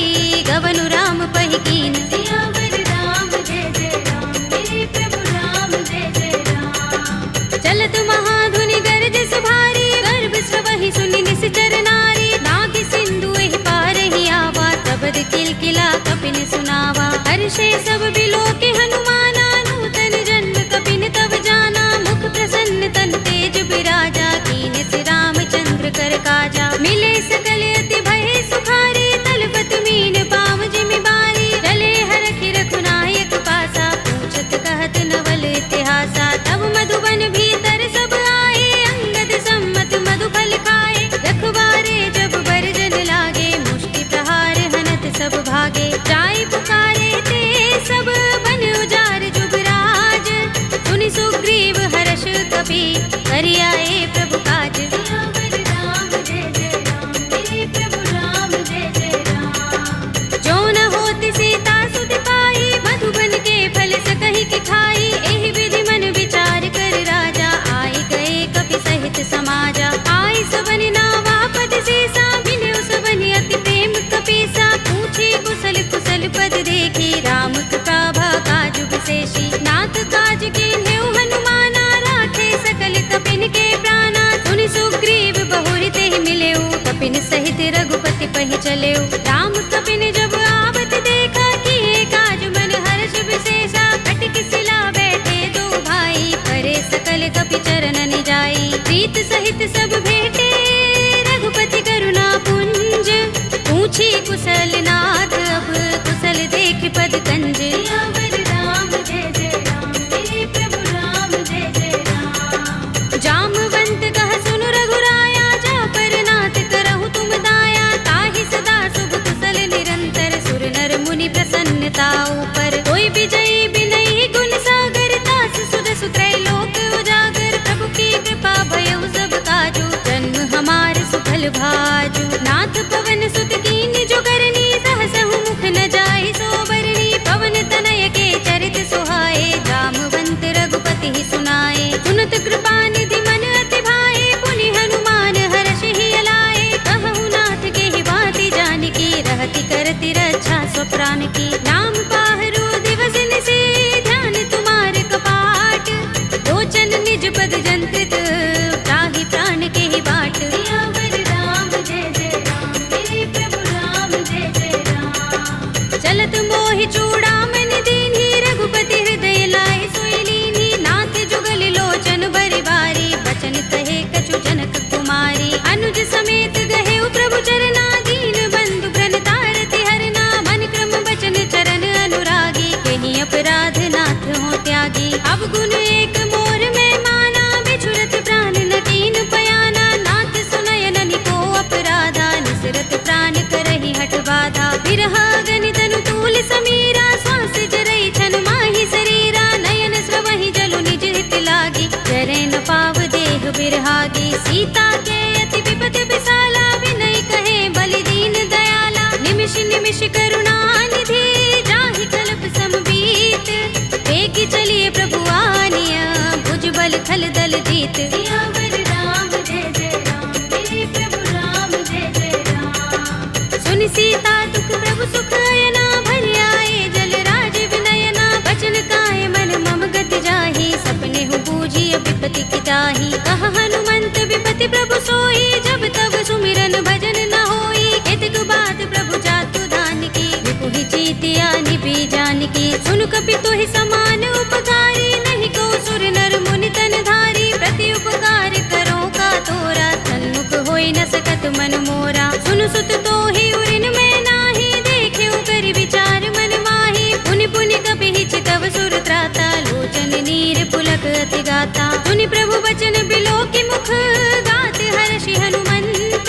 गवनु राम पहि कीन। सियावर राम जय जय राम, मेरे प्रभु राम जय जय राम। चलत महाधुनि गरज भारी, गर्भ स्रवहि सुनि निश्चर नारी। नाग सिंधु एहि पार ही आवा, शब्द किलकिला कपिन सुनावा। हर्षे सब बिलोके हनुमाना, नूतन जन्म कपिन तब जाना। मुख प्रसन्न तन तेज बिराजा, कीन से रामचंद्र कर काजा। मिले सकल अति भय सुखारी, तलपत मीन पाव जिमि बारी। चले हरखि रघुनायक पासा, पूछत कहत नवल इतिहासा। तब मधुबन भीतर सब आए, अंगद सम्मत मधुफल खाए। रखवारे जब बरजन लागे, मुष्टि प्रहार हनत सब भागे। जाय पुकारे ते सब, बन उजार जुगराज। सुनि सुग्रीव हर्ष कपि, करि आए प्रभु काज। सियावर राम जय जय राम, मेरे प्रभु राम जय जय राम। जो न होत सीता सुत पाई, मधुबन के फल सकहि कि खाई। एहि विधि मन विचार कर राजा, आए गए कपि सहित समाजा। आए सबन नावा पद सीसा, मिल्यो सबन अति प्रेम कपीसा। पूछे कुशल कुशल पद देखी, राम कृपा भा काज विशेषी। नाथ काज कीन्हेउ हनुमाना, राखे सकल कपिन के प्राणा। सुनि सुग्रीव बहुरि तेहि मिलेउ, कपिन सहित रघुपति पहि चलेउ। राम कपिन जब आवत देखा, किए काज मन हर्ष विशेषा। कटि सिला बैठे दो भाई, परे सकल कपि चरण जाई। प्रीत सहित सब भेटे, रघुपति करुणा पुंज। पूछी कुशल नाथ, अब कुशल देख पद कंज। सियावर राम जय जय राम, मेरे प्रभु राम जय जय राम। जामवंत कह सुनु रघुराया, जा पर नाथ करहु तुम दाया। ताहि सदा शुभ कुशल निरंतर, सुर नर मुनि प्रसन्नता ऊपर। कोई विजयी बिनहि गुण सागर, तास सुध सुत्रय लोक उजागर। प्रभु की कृपा भयउ सब काजू, जन सीता के अति विपद विसाला, विनय कहे बलि दीन दयाला। निमिष निमिष करुणा निधि, जाहि कल्प समबीत। वेगी चलिए प्रभु आनिया, भुजबल थल दल जीत। सियावर राम जय जय राम, मेरे प्रभु राम जय जय राम। सुन सीता दुख प्रभु सुख अयना, भरि आए जल राज विनयना। बचन काए मन मम गति जाहि, सपने हूँ बूझिय विपति की ताहि। कह हनुमंत विपति प्रभु सोई, जब तब सुमिरन भजन न होई। केतक बात प्रभु जातु दान की, विपुहि जीतिया निभि जान की। सुन कपि तोहि समान उपकारी, नहीं को सुर नर मुनि तन धारी। प्रति उपकार करो का तोरा, सन्मुख होई न सकत मन मोरा। सुन सुत तोहि उरिन में नाही, देखे कर विचार मन माही। पुनि पुनि कपि चितव सुर त्राता, लोचन नीर पुलक अति गाता। सुनि प्रभु बचन बिलो की मुख, गात हर्षि हनुमंत।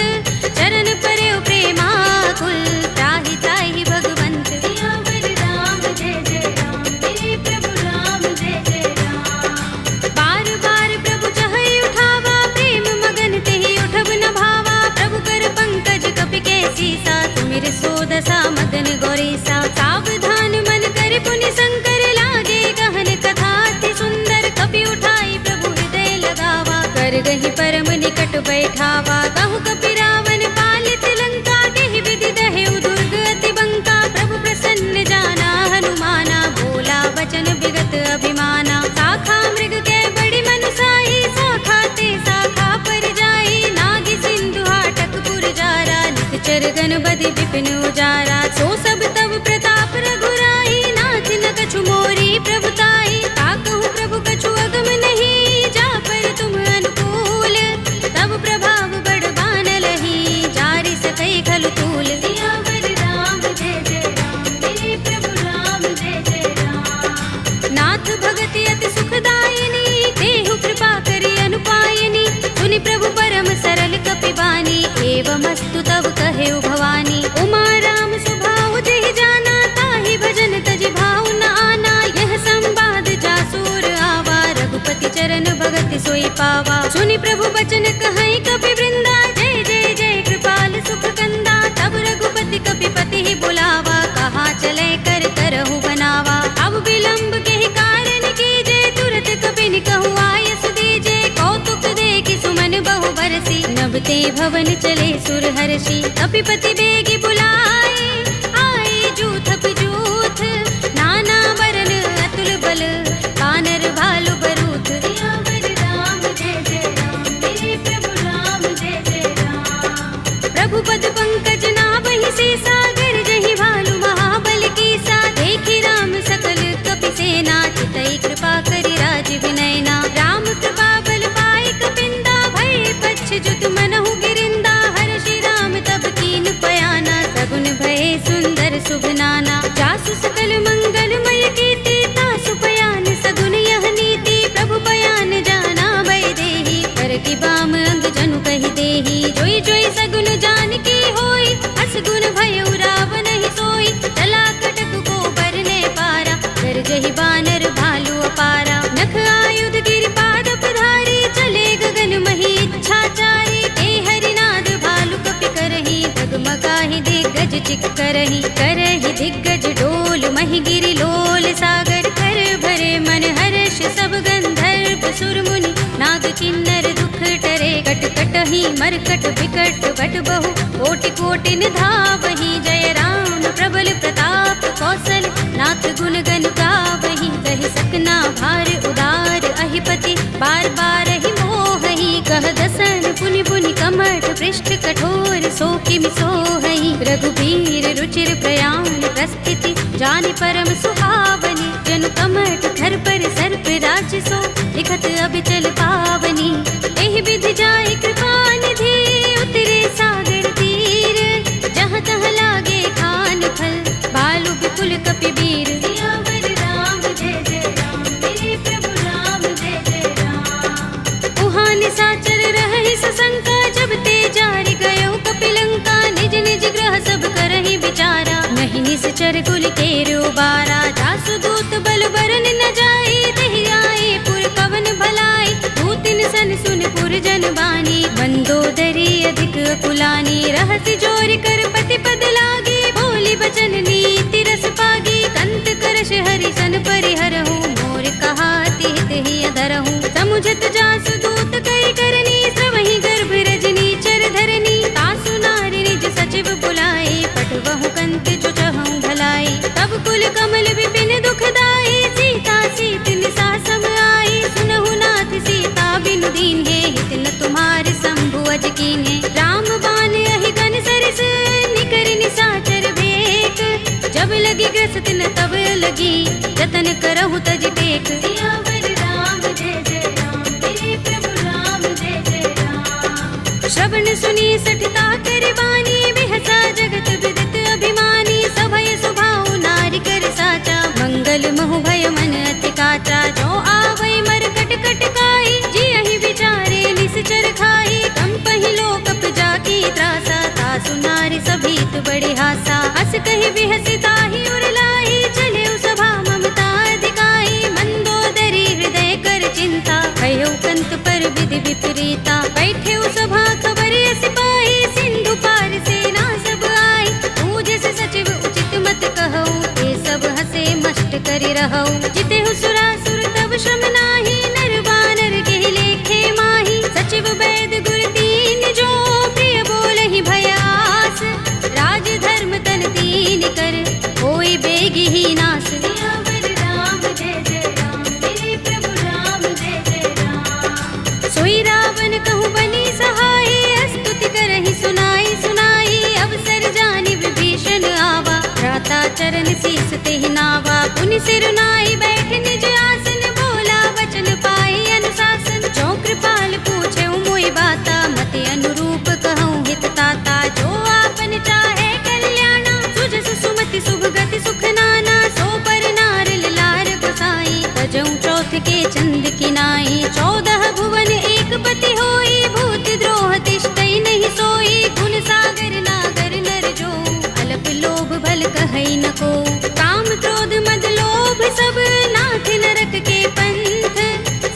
चरण परे प्रेमाकुल, त्राहि त्राहि भगवंत। सियावर राम जय जय राम, मेरे प्रभु राम जय जय राम। बार बार प्रभु चहई उठावा, प्रेम मगन तेहि उठब न भावा। प्रभु कर पंकज कपि के सीसा, सुमिर सोदसा मदन गौरीसा। सावधान मन कर पुनि शंकर, लागे गहन कथा अति सुंदर। कपि उठाई प्रभु हृदय लगावा, कर गहि परम निकट बैठावा। कहु कपि रावण पालित लंका, केहि विधि दहेउ दुर्ग अति बंका। प्रभु प्रसन्न जाना हनुमाना, बोला वचन विगत अभिमाना। शाखा मृग के बड़ी मनुसाई, शाखा ते शाखा पर जाई। नागी सिंधु हाटक पुर जारा, निकचर गण बदि विपिन उजारा। सो सब तब प्रताप रघुराई, नाथ न कछु मोरी प्रभुताई। ताकहु प्रभु कछु अगम नहीं, जा पर तुम अनुकूल। तब प्रभाव बड़बान लही, जारि सकई खलु तूल। सियावर राम जय जय राम, मेरे प्रभु राम जय जय राम। नाथ भगति अति सुखदायिनी, देहु कृपा करि अनुपायिनी। सुनि प्रभु परम सरल कपि बानी, एवमस्तु तब कहेउ भवानी। उमा राम सुभाउ जेहि जाना, ताहि भजन तजि भाउ न आना। यह संवाद जासुर आवा, रघुपति चरण भगति सोई पावा। सुनि प्रभु बचन कहई कपि वृंदा, जय जय जय कृपाल सुख कंदा। तब रघुपति कपि पति ही बुलावा, कहा चले कर करहु बनावा। अब विलंब के ही कारण कीजे, तुरत कपि निकहु आयस दीजे। कौतुक देखि सुमन बहु बरसी, नभते भवन चले सुर हर्षि। कपिपति बेगी बुलाए, आए जूथ जूथ। नाना बरन अतुल बल, बानर भालु बरूथ। सियावर राम जय जय राम, मेरे प्रभु राम जय जय राम। प्रभु पद पंकज नावहि से, सागर जहि भालु महाबल कीसा। देखि राम सकल कपि सेना, चितई कृपा करि राज विनयना। राम कृपा बल पाई कपिंदा, भय पच्छ जुत मनहु गिरिंदा। हर्षि राम तब कीन पयाना, सगुन भय सुंदर शुभ नाना। जासु सकल मंगलमय कीर्ति, तासु पयान सगुन यह नीति। प्रभु पयान जाना भय देहि, कर की बाम अंग जनु कहि देहि। जोई जोई सगुन जान की होई, असगुन भयउ रावण ही सोई। चला कटक को बरने पारा, कर जहि बानर भालु अपारा। नख आयुध गिरिपाद पधारी, चले गगन मही इच्छाचारी। ते हरिनाद भालु कपि करही, डगमगाहि दिग्गज चिक करही। करही दिग्गज डोल, महि गिरि लोल सागर। कर भरे मन हर्ष सब गंधर्व सुर मुनि, नाग किन्नर दुख टरे। कट कटहि मरकट विकट बट बहु, कोटि कोटि निधावहि। जय राम प्रबल प्रताप कौशल, नाथ गुण गन गावहि। कहि सकना भार उदार, अहिपति बार बार ही मोहहि। कह दसन पुनि पुनि कमठ, पृष्ठ कठोर सो किमि सोहहि। रघुबीर रुचिर प्रयाण प्रस्थिति, जानि परम सुहावनी। जनु कमठ धर पर सर्प राज सो, लिखत अबिचल पावनी। एहि विधि जाय कृपा निधि, उतरे सागर तीर। जहाँ तहाँ लागे खान फल, भालु विपुल कपि वीर। सियावर राम जय जय राम, मेरे प्रभु राम जय जय राम। उहाँ निशाचर रहहि सशंका, जब ते जारि गयो कपिलंका। निज निज ग्रह सब करहि विचारा, नहीं निश्चर कुल केर उबारा। जासु दूत बल बरन न जाई, देहि आए पुर कवन भलाई। दूतिन सन बचन सुन पुरजन बानी। मंदोदरी अधिक कुलानी, रहस्य जोर कर पति पद लागी। बोली बचन नीति रस पागी, कंत करश हरि सन परिहरहु। मोर कहा हित ही अधरहु, समुझत जासु दूत कर करनी। श्रवहि गर्भ रजनी चर धरनी, तासु नारी निज सचिव बुलाए। पटवहु कंत जो चहु भलाई, तब कुल कमल विपिन दुखदाई। सीता सीत निसा सम आई, सुनहु नाथ सीता बिनु दीन्हे। हित न तुम्हार शंभु अज कीन्हे, राम बाण अहि गन सरिस। निकर निसाचर भेक, जब लगी ग्रस्त न तब लगी। जतन करहु तज टेक, सियावर राम जय जय राम। मेरे प्रभु राम जय जय राम। श्रवण सुनी सठता कर बानी, बिहसा जगत विदित अभिमानी। सभय सुभाउ नारी कर साचा, मंगल महु भय मन अति काचा। जो आवै मरकट कट काई, जियहि विचारे निश्चर खाई। कंपहि लोकप जाकी त्रासा, तासु नारी सभीत बड़े हासा। हस कहि बिहसि ताहि उर लाई, चले सभा ममता अधिकाई। मंदोदरी हृदय कर चिंता, भयउ कंत पर विधि विपरीता। बैठे सभा खबर सिपाही, सिंधु पार सेना सब आई। पूजस सचिव उचित मत कहऊ, ये सब हसे मष्ट करि रहऊ। जितेहु सुरासुर तब श्रम नाही, नर बानर के लेखे माही। सचिव वैद गुर दीन जो, प्रिय बोलहि भयास। राज धर्म तन दीन कर, होई बेगी ही नास। सियावर राम जय जय राम, मेरे प्रभु राम जय जय राम। सोई रावण कहूँ बनी सहाय, स्तुति करहि सुनाई सुनाई। अवसर जानि विभीषण आवा, भ्राता चरण शीस तेहि नावा। पुनि सिर नाई बैठ निज आसन, बोला वचन पाई अनुशासन। जो कृपाल पूछे मोहि बाता, मति अनुरूप कहूँ हित ताता। जो आपन चाहे कल्याणा, सुजस सुमति शुभ गति सुख नाना। सो पर नार लार गोसाई, तजऊ चौथ के चंद की नाई। 14 भुवन एक पति होई, भूत द्रोह तिष्ठई नहीं सोई। गुण सागर नागर नर जो, अल्प लोभ भल कहई न को। काम क्रोध मद लोभ सब, नाथ नरक के पंथ।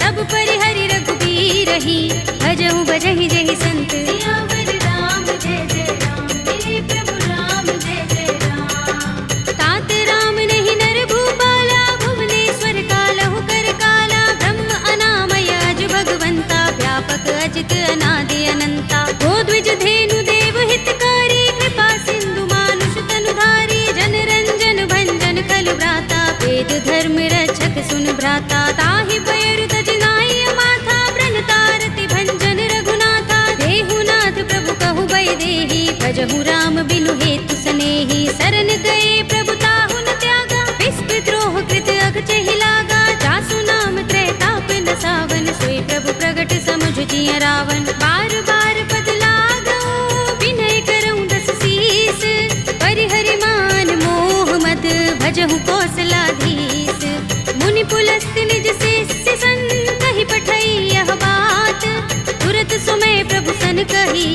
सब परिहरि रघुबीर ही, भजहु भजहि जहि संत। सियावर राम जय जय राम, मेरे प्रभु राम जय जय राम। तात राम नहीं नर भूपाला, भुवनेश्वर कालहु कर काला। ब्रह्म अनामय अज भगवंता, व्यापक अजित अनादि अनंता। गोद्विज धेनु देव हितकारी, कृपा सिंधु मानुष तनुधारी। जन रंजन भंजन खल भ्राता, वेद धर्म रक्षक सुन भ्राता। ताहि पैर तज नाई माथा, व्रण तारति भंजन रघुनाथा। देहु नाथ प्रभु कहु भय देहि, भजहु राम बिनु हेतु सनेहि। शरण गए प्रभु ताहु न त्यागा, विस्तृत द्रोह कृत अघचहि लागा। जासु नाम त्रैताप न सावन, सोई प्रभु प्रगट समुझ जिय रावण। बार बार पद लागऊ, विनय करऊँ दस शीस। परिहरि मान मोह मद, भजहु कौशलाधीश। मुनि पुलस्त निज शिष्य सन, कहि पठई यह बात। तुरत सुमय प्रभु सन कही,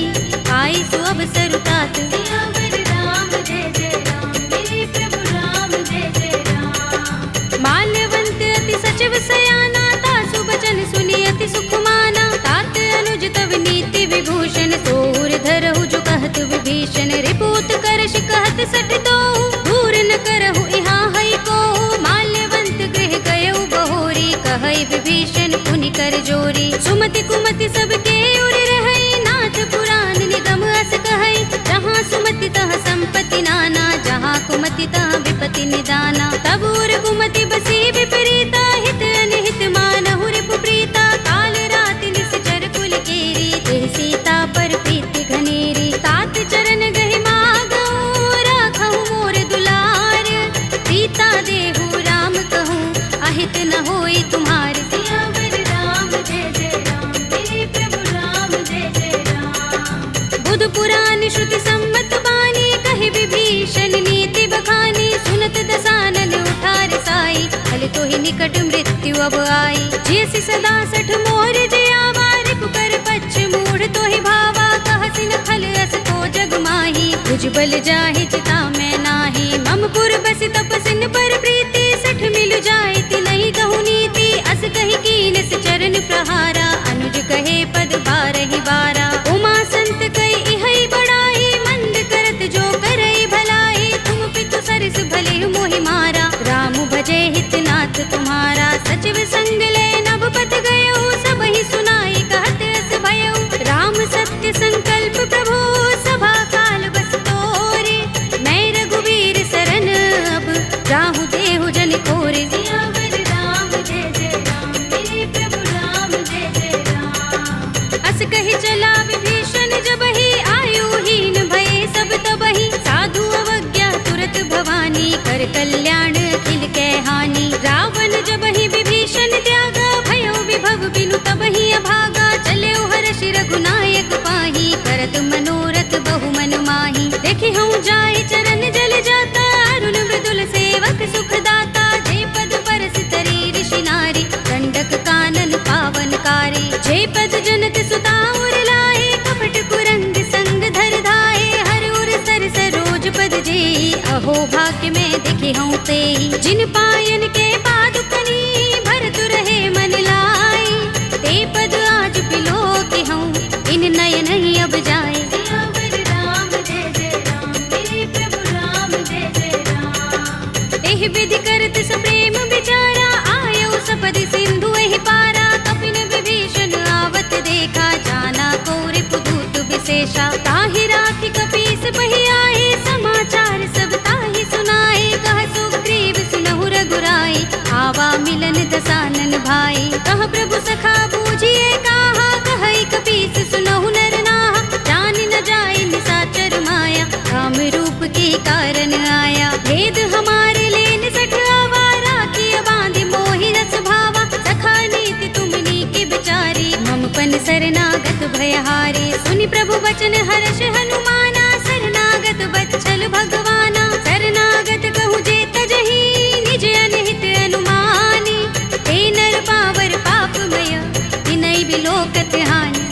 आई सु अवसर तात। सियावर राम जय जय राम, मेरे प्रभु राम जय जय राम। माल्यवंत अति सचिव सयाना, तासु बचन सुनि अति सुख माना। तात अनुज तव नीति विभूषण, तोर धरहु जो कहत विभीषण। रिपुत करश कहत सठ दो, दूर न करहु यहाँ हई को। माल्यवंत गृह गयउ बहोरी, कहई विभीषण पुनि कर जोरी। सुमति कुमति सबके उर रहई, नाथ पुराण निगम अस कहई। जहाँ सुमति तहाँ संपत्ति नाना, जहाँ कुमति तहाँ विपत्ति निदाना। तब उर कुमति बसी विपरीता, हित अनहित मानहु रिपु प्रीता। काल रात निश्चर कुल केरी, तेहि सीता पर प्रीति घनेरी। तात चरण गहि मागऊ, राखहु मोर दुलार। सीता देहु राम कहूँ, अहित न होई तुम्हार। सियावर राम जय जय राम, मेरे प्रभु राम जय जय राम। बुध पुराण श्रुति सम्मत बानी, कहि विभीषण नीति बखानी। सुनत दसानन उठार साई, फल तो ही निकट मृत्यु अब आई। जैसी सदा सठ मोर जयावा, रिपु कर पच्छ मूढ़ तो ही भावा। कहसि न खल अस को जग माही, तुझ बल जाहि चिता में नाही। मम पुर बस तपसिन पर प्रीति, सठ मिल जाए ति नहीं कहु नीति। अस कहि कीन से चरण प्रहारा, अनुज कहे हंस कही चला विभीषण जबहि आयुहीन भये सब तबहि साधु अवज्ञा तुरत भवानी कर कल्याण अखिल कै हानि रावण जबहि विभीषण त्यागा भयो विभव बिनु तबहि अभागा चले हर्ष रघुनायक पाही करत मनोरथ बहु मन माही देखि हूँ जाय चरण जल जाता अरुण मृदुल सेवक सुख दाता जे पद परस तरी ऋषि नारी दंडक कानन पावन कारी जे पद जनक सुता उर लाए कपट कुरंग संग धर धाए हर उर सर सरोज पद जेई अहो भाग्य में देखे हूँ ते जिन पायन के पादुकनी भरतु रहे मन लाई ते पद आज पिलो के हूँ इन नयन ही अब जाए एहि विधि करत सप्रेम विचारा आयो सपदि सिंधु एहि पारा कपिन विभीषण आवत देखा जाना कोरि पुदूत विशेषा ताहि राखि कपीस बहि आए समाचार सब ताहि सुनाए कह सुग्रीव सुनहु रघुराई आवा मिलन दसानन भाई कह प्रभु सखा बूझिए काहा कहई कपीस सुनहु नर नाहा जान न जाए निसाचर माया काम रूप के कारण आया भेद हमारे लेन सठ आवारा किया बांधि मोहि रस भावा सखा नीति तुमनी के बिचारी ममपन शरणागत भयहारी सुनि प्रभु वचन हर्ष हनुमाना शरणागत बच्चल भगवाना शरणागत कहु जे तजहि निज अनहित अनुमानी हे नर पावर पापमय तिनहि बिलोकत हानि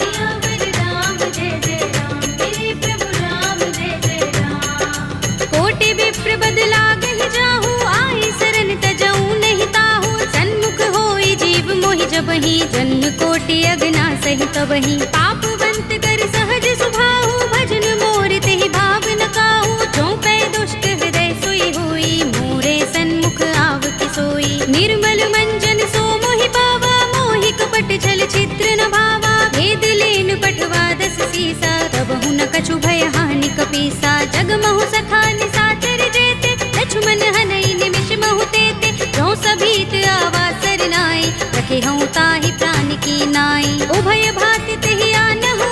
कोटि विप्र बदला गहि जाहू आए शरण तजऊ नहीं ताहू सन्मुख होई जीव मोहि जबहि जन्म कोटि अगना सहि तबहि पापवंत कर सहज सुभाहु भजन मोर तेहि भाव न काहू जो पै दुष्ट हृदय सोई होई मोरे सन्मुख आव कि सोई निर्मल मंजन सो मोहि पावा मोहि कपट छल छिद्र न भावा भेद लेन पठवा दस सीसा तबहु न कछु भय हानि कपीसा जग महु सखा निसाचर जेते लक्ष्मण हनई निमिष महु तेते जो सभीत आवा सरनाई रखे हूँ ताहि प्राण की नाई उभय भाति तेहि आनहु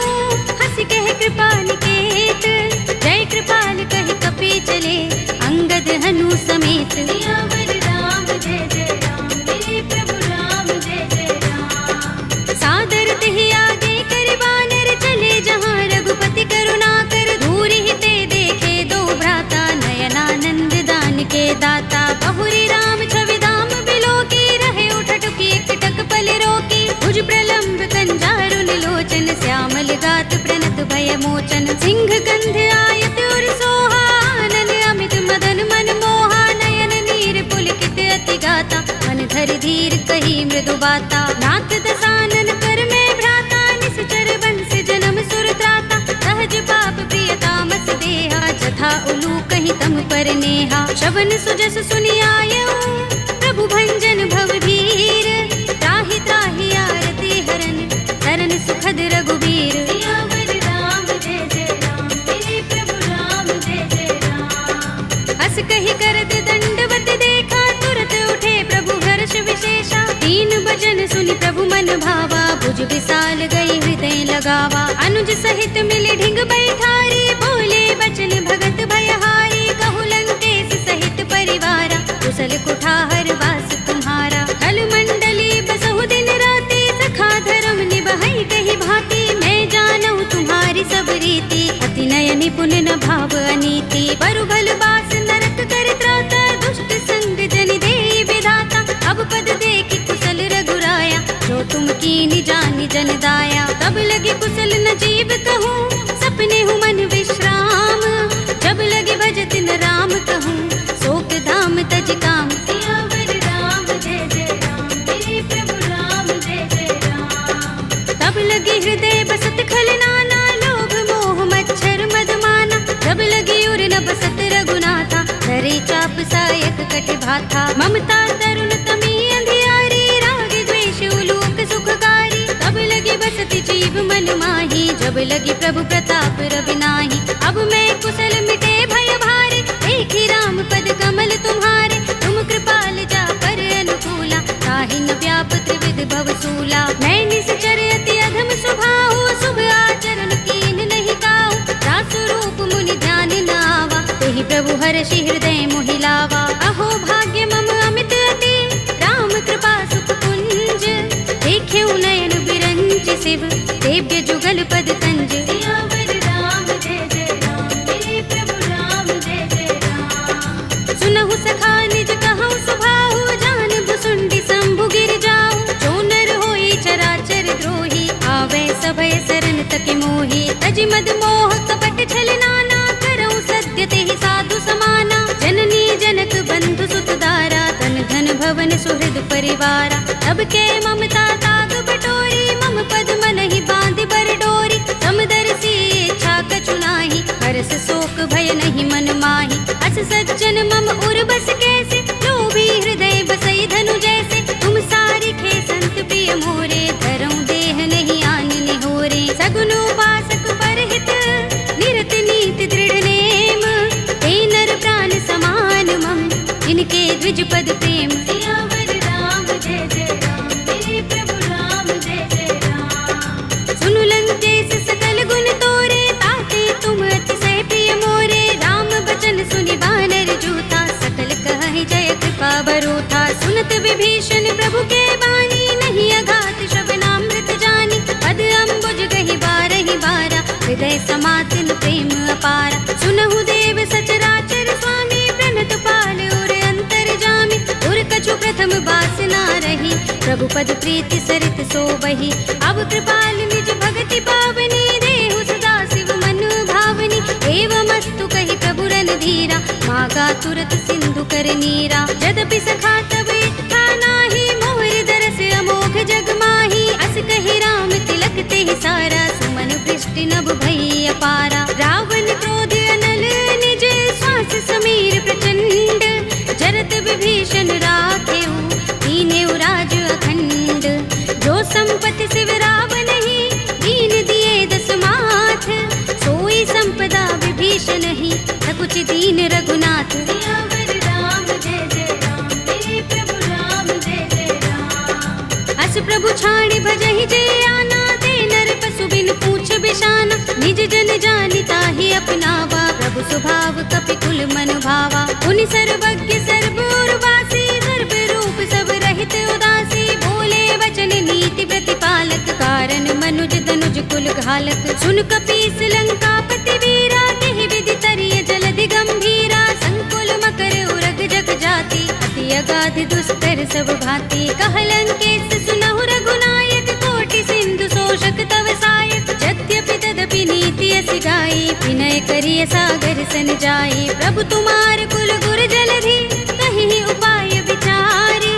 हंस कह कृपा निकेत जय कृपाल कहि कपि चले अंगद हनु समेत सादर तेहि आगे कर बानर चले जहाँ रघुपति करुणा कर दूर ही ते देखे दो भ्राता नयनानंद दान के दाता बहुरी राम छवि धाम बिलो की रहे उठटुकी एकटक पल रोकी भुज प्रलंब कंजारुन लोचन श्यामल गात प्रणत भय मोचन सिंह गंध आयत उर सोहा आनन अमित मदन मन मोहा नयन नीर पुलकित अति गाता मन धर धीर कही मृदु बाता नाथ दसानन कर में भ्राता निश्चर वंश जन्म सुर त्राता सहज पाप प्रियतामस देहा जथा उलू कहीं तम पर नेहा श्रवण सुजस सुनि आयऊ प्रभु भंजन भव भीर त्राहि त्राहि आरती हरन शरण सुखद रघुबीर हस कही करत दंडवत देखा तुरत उठे प्रभु हर्ष विशेषा तीन भजन सुनि प्रभु मन भावा भुज विशाल गई हृदय लगावा अनुज सहित मिले ढिंग बैठारी बोले बचन भगत भयहारी कहु लंकेश सहित परिवारा कुशल कुठार वास तुम्हारा कल मंडली बसहु दिन राति सखा धर्म निबहै कही भांति मैं जानू तुम्हारी सब रीति अति नय निपुण न भाव अनीति बरु भल बास नरक कर त्राता दुष्ट संग जन दे विधाता अब पद देखि कुशल रघुराया जो तुम कीनि जानि जन दाया तब लगे कुशल न जीव कहूँ सपने हूँ मन विश्राम जब लगे भजत न राम कहूँ शोक धाम तज काम तब लगे हृदय बसत खल नाना लोभ मोह मच्छर मदमाना तब लगे उर न बसत रघुनाथा धरे चाप सायक कट भाथा ममता तरुण तमी अंधियारी राग द्वेष उलोक सुखकारी तब लगे बसत जीव मन माही जब लगे प्रभु प्रताप रविनाही अब मैं कुशल मिटे भय भारे देखी राम पद कमल तुम्हारे तुम कृपाल जा पर अनुकूला ताहि न व्याप त्रिविध भव सूला मैं निश्चर अति अधम स्वभाव दिव्य जुगल पद तंज। सियावर राम जय जय राम, मेरे प्रभु राम जय जय राम। सुनहु सखा निज कहु सुभाहु, जान भुसुंडी शंभु गिर जाऊ। जो नर होई चराचर द्रोही, आवे सभय शरण तक मोही। तज मद मोह कपट छल नाना, करऊं सत्य तेहि साधु समाना। जननी जनक बंधु सुत दारा, तन धन भवन सुहृद परिवारा। तब के ममता ताग बटोरी, मम पद मन ही बांध बर डोरी। समदर्शी इच्छा कछु नाही, हरस शोक भय नहीं मन माही। अस सज्जन मम उर बस कैसे, लोभी हृदय बसई धनु जैसे। तुम सारी खे संत प्रिय मोरे, धरऊं देह नहीं आन निहोरे। सगुन उपासक परहित, निरत नीति दृढ़ नेम। ते नर प्राण समान मम, जिनके द्विज पद प्रेम। सियावर राम जय जय राम, मेरे प्रभु राम जय जय राम। सुनु लंकेश सकल गुण तोरे, ताते तुम अतिशय प्रिय मोरे। राम बचन सुनि बानर जूथा, सकल कहहि जय कृपा बरूथा। सुनत विभीषण प्रभु के बानी, नहीं अघात श्रवणामृत जानी। पद अम्बुज गहि बारहि बारा, हृदय समातिन प्रेम अपारा। सुनहु देव सचराचर स्वामी, प्रणत पाल उर अंतर जामी। उर कछु प्रथम बासना रही, प्रभु पद प्रीति सरित सोबहि। अब कृपाल निज भगति पावनी, देहु सदा शिव मन भावनी। एवमस्तु कहि प्रभु रणधीरा, मागा तुरत सिंधु कर नीरा। यद्यपि सखा तब इच्छा नाही, मोर दरस अमोघ जग माही। अस कहि राम तिलक तेहि सारा, सुमन वृष्टि नभ भई अपारा। रावण क्रोध अनल निज, श्वास समीर प्रचंड। जरत विभीषण राखेउ, दीनेउ राज अखंड। जो संपत्ति शिव रावण ही, दीन दिए दस माथ। सोई संपदा विभीषण ही, सकुच दीन रघुनाथ। सियावर राम जय जय राम, मेरे प्रभु राम जय जय राम। अस प्रभु छाड़ भजहि जे आना, ते नर पशु बिन पूछ बिशाना। निज जन जानि ताहि अपनावा, प्रभु स्वभाव कपि कुल मन भावा। उनि सर्वज्ञ सर्व उर्वासी, सर्व रूप सब रहित उदासी। बोले वचन नीति प्रतिपालक, कारण मनुज तनुज कुल घालक। सुन कपीस लंकापति वीरा, तेहि विधि तरिय जलधि गंभीरा। संकुल मकर उरग जग जाति, अति अगाध दुस्तर सब भांति। कह लंकेश सुनहु रघुनायक, कोटि सिंधु शोषक तव सायक। यद्यपि तदपि नीति अस गाई, विनय करिय सागर सन जाई। प्रभु तुम्हार कुल गुर जलधि, कहि उपाय विचारी।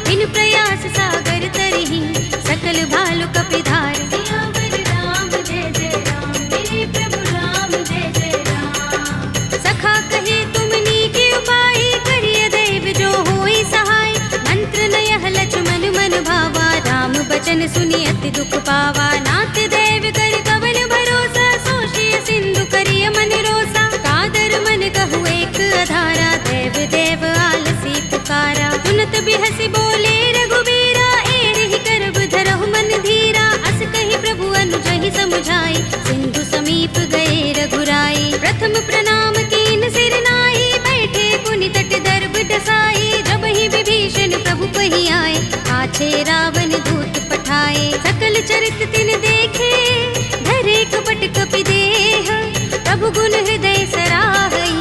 बिन प्रयास सागर तरहि, सकल भालु कपिधारी। सियावर राम जय जय राम, मेरे प्रभु राम जय जय राम। सखा कहे तुमनी के उपाय, करिय दैव जो होई सहाय। मंत्र नयह लक्ष्मण मन भावा, राम बचन सुनि अति दुख पावा। नाथ दैव कर कवन भरोसा, सोषिय सिंधु करिय मन रोसा। कादर मन कहु एक अधारा, देव देव आलसी पुकारा। सुनत बिहसि बोले रघुबीरा, एहि करब धरहु मन धीरा। अस कहि प्रभु अनुजहि समुझाई, सिंधु समीप गए रघुराई। प्रथम प्रणाम कीन सिर नाई, बैठे पुनि तट दर्भ डसाई। जब ही विभीषण प्रभु पहि आए, पाछे रावण दूत पठाए। सकल चरित तिन देखे, धरे कपट कपि देह। प्रभु गुण हृदय सराहई,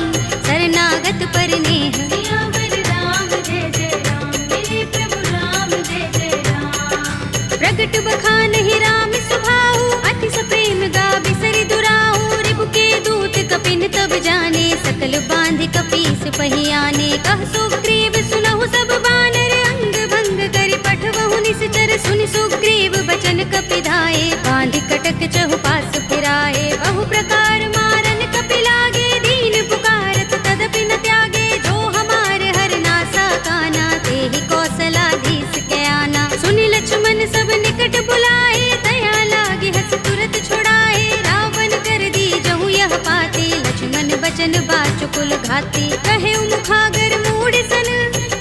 शरणागत परनेह। सियावर राम जय जय राम, मेरे प्रभु राम जय जय राम। प्रगट बखानहि राम सुभाऊ, अति सप्रेम गाबि सरि दुराऊ। रिपु के दूत कपिन तब जाने, सकल बांधि कपीस पहि आने। कह सुग्रीव सुनहु सब बानर, अंग भंग करि पठवहु निश्चर। सुनि सुग्रीव बचन कपिधाए, बांधि कटक चहुपास फिराए। बहु प्रकार मारन कपि लागे, दीन पुकारत तदपि न त्यागे। जो हमार हर नासा काना, तेहि कौशलाधीश के आना। सुनि लक्ष्मण सब निकट बुलाए, दया लागे हस तुरत छुड़ाए। रावण कर दी जहु यह पाते, लक्ष्मण बचन बाचुकुल घाते। कहे मुखागर मूढ़ सन,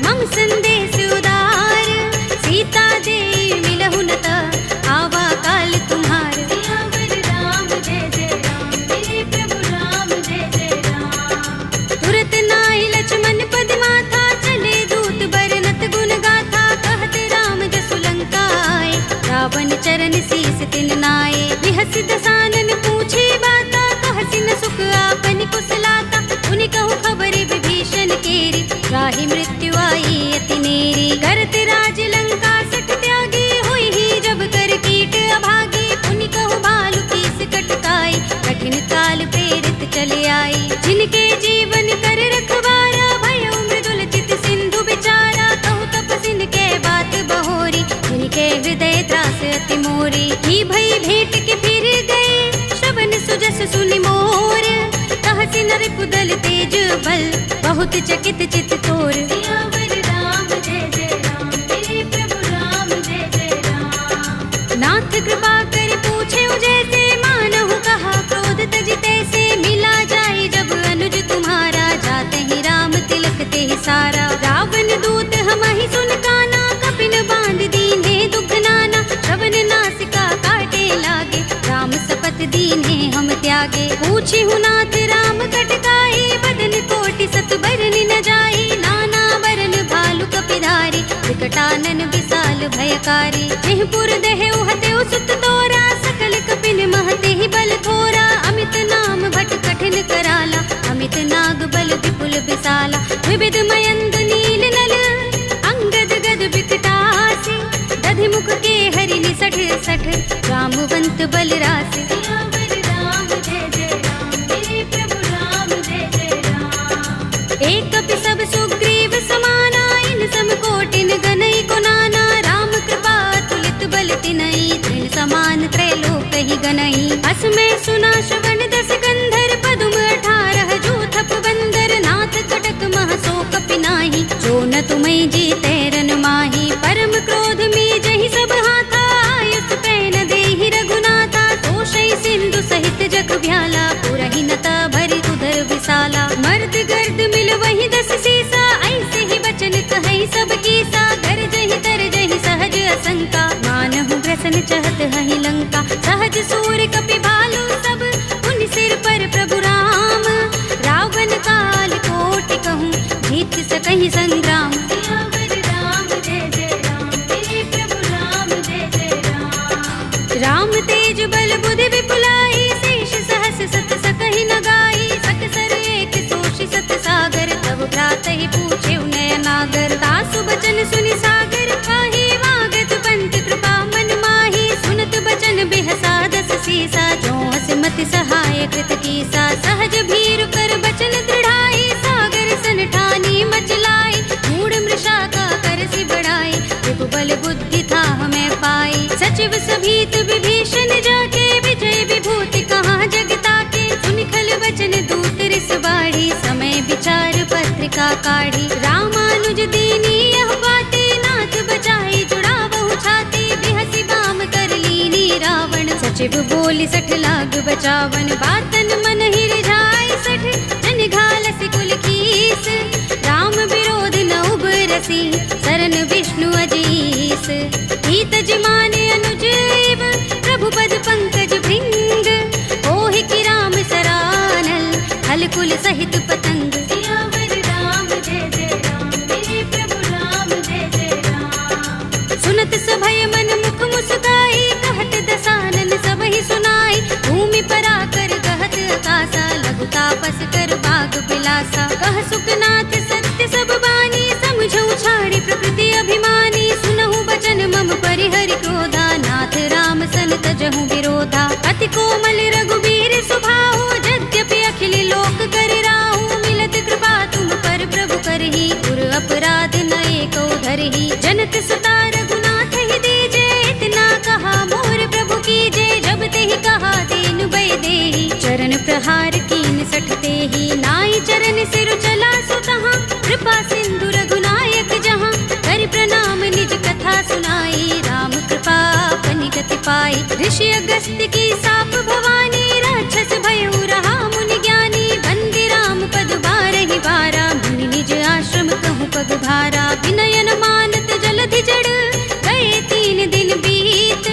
मम संदेश उदार। सीता दे मिलहु न त, आवा काल तुम्हार। सियावर तुलसी दसानन पूछे बाता, कहसी न सुख आपन कुशलाता। उनि कहु खबर विभीषण केरी, राहि मृत्यु आई अति नेरी। करत राज लंका सठ त्यागी, हुई ही जब कर कीट अभागी। उनि कहु भालु कीस कटकाई, कठिन काल प्रेरित चले आई। जिनके जीवन कर रखवारा, भयउ मृदुल चित सिंधु बिचारा। कहु तपसिन के बात बहोरी, जिनके हृदय त्रास अति मोरी। ही भई भेंट के फिर गए, श्रवण सुजस सुनि मोर। कहसी नर कुदल तेज बल, बहुत चकित चित तोर। सियावर राम जय जय राम, मेरे प्रभु राम जय जय राम। नाथ कृपा कर पूछे जैसे, मानहु कहा क्रोध तज तैसे। मिला जाए जब अनुज तुम्हारा, जाते ही राम तिलक ते सारा। रावण दूत हमहि सुन काना, कपिन बांध दीन्हे दुख नाना। श्रवण नासिका काटे लागे, राम सपत दीन्हे हम त्यागे। पूछी हूँ नाथ राम कटकाई, बदन कोटि सत बरन न जाई। नाना बरन भालु कपिधारी, विकटानन विशाल भयकारी। जेहपुर देहु हतेउ सुत तोरा, सकल कपिन महते ही बल थोरा। अमित नाम भट कठिन कराला, अमित नाग बल विपुल विशाला। विविध मयंद नील नल, अंगद गद विकटासी। दधि मुख के हरि निसठ सठ, रामवंत बल रासे। सियावर राम जय जय राम, मेरे प्रभु राम जय जय राम। एक कपि सब सुग्रीव समाना, इन सम कोटिन गनई को नाना। राम कृपा तुलित बल तिनई, तृण समान त्रैलोक ही गनई। अस में सुना श्रवण दस गंधर, पदुम 18 जूथप बंदर। नाथ कटक मह सो कपि नाही, जो न तुमई जीते रन माही। परम क्रोध में जहि सब हाथा, आयुष पैन देहि रघुनाथा। तोषई सिंधु सहित जग भ्याला, पुरहि नता भरि उदर विशाला। मर्द गर्द मिल वही 10 सीसा, ऐसे ही बचन कहई सब कीसा। गरजहि तरजहि सहज असंका, मानहु ग्रसन चहत हहि लंका। सहज सूर कपि भालु सब, उन सिर पर प्रभु राम। रावण काल कोटि कहूँ, जीत सकहि संग्राम। सियावर राम जय जय राम, मेरे प्रभु राम जय जय राम। राम तेज बल बुद्धि विपुलाई, शेष सहस सत सकहि न गाई। सकसर एक सोषि सत सागर, तब भ्रातहि पूछे नयनागर। तासु बचन सुनि सागर खाही, वागत पंत कृपा मन माही। सुनत बचन बिहसा 10 सीसा, जो हस मति सहाय कृत कीसा। सहज भीरु कर बचन दृढ़ाई, सागर सन ठानी मचलाई। मूढ़ मृषा का करसि बढ़ाई, विभु बल बुद्धि था हमें पाई। सचिव सभीत विभीषण जाके, विजय विभूति कहाँ जगता के। सुनि खल वचन दूत रिस बाढ़ी, समय विचार पत्रिका काढ़ी। रामानुज दीनी यह बाते, नाथ बचाई जुड़ावहु छाती। बिहसि बाम कर लीनी रावण, सचिव बोली 60 लाग बचावन। बातन मन ही रिझाई 60, जन घालसि कुल कीस। राम विरोध न उबरसी, सरन विष्णु अजीस। हित जिमाने अनुजीव, प्रभु पद पंकज भृंग। ओहि की राम सरानल, हल कुल सहित पतंग। सियावर राम जय जय राम, मेरे प्रभु राम जय जय राम। सुनत सभय मन मुख मुस्काई, कहत दसानन सबहि सुनाई। भूमि पराकर कहत आकाशा, लघु तापस कर बाग बिलासा। कह सुखनाथ सत्य सब बानी, समझौ छाड़ी प्रकृति अभिमानी। सुनहु बचन मम परिहरि क्रोधा, नाथ राम सन तजहु विरोधा। अति कोमल रघुबीर सुभाहु, यद्यपि अखिल लोक कर राहु। मिलत कृपा तुम पर प्रभु करही, पुर अपराध न एको धरही। जनत सुता रघुनाथ ही दीजे, इतना कहा मोर प्रभु कीजे। जब तेहि कहा दीन भय देहि, चरण प्रहार कीन 60 तेहि। नाई चरण सिर चला सुतहाँ, कृपा सिंधु रघुनायक जहाँ। कर प्रणाम निज कथा सुनाई, राम कृपा अपनि गति पाई। ऋषि अगस्त्य की साप भवानी, राक्षस भयउ रहा मुनि ज्ञानी। बंदी राम पद बारहि बारा, मुनि निज आश्रम कहूँ पग भारा। विनयन मानत जलधि जड़, गए 3 दिन बीत।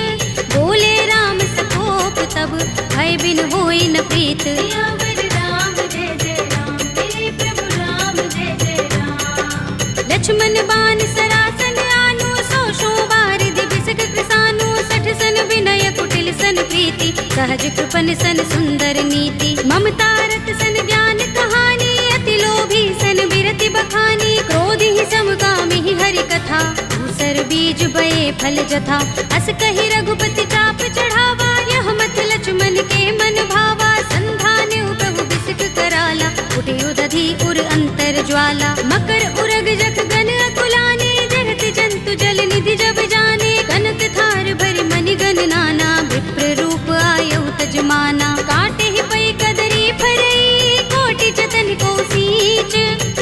बोले राम सकोप तब, भय बिन होई न प्रीत। सियावर राम जय जय राम, मेरे प्रभु राम जय जय राम। लक्ष्मण बान सरासन आनु, 100 बार दिबिसक कृसानु। 60 सन विनय कुटिल सन प्रीति, सहज कृपन सन सुंदर नीति, ममता रत सन ज्ञान कहानी, अति लोभी सन बिरति बखानी, क्रोध ही समकामी ही हरि कथा, दूसर बीज बये फल जथा, अस कहि रघुपति चाप चढ़ावा, यह मत लक्ष्मण के मन भावा, संधान प्रभु बिसिक कराला, उठे उदधि उर अंतर ज्वाला, मकर उरग जख गन अकुलाने, जरत जंतु जल निधि जब जाने, कनक थार भरि मनि गन नाना, विप्र रूप आयौ तजमाना, काटे ही पै कदरी फरई, कोटि जतन को सींच,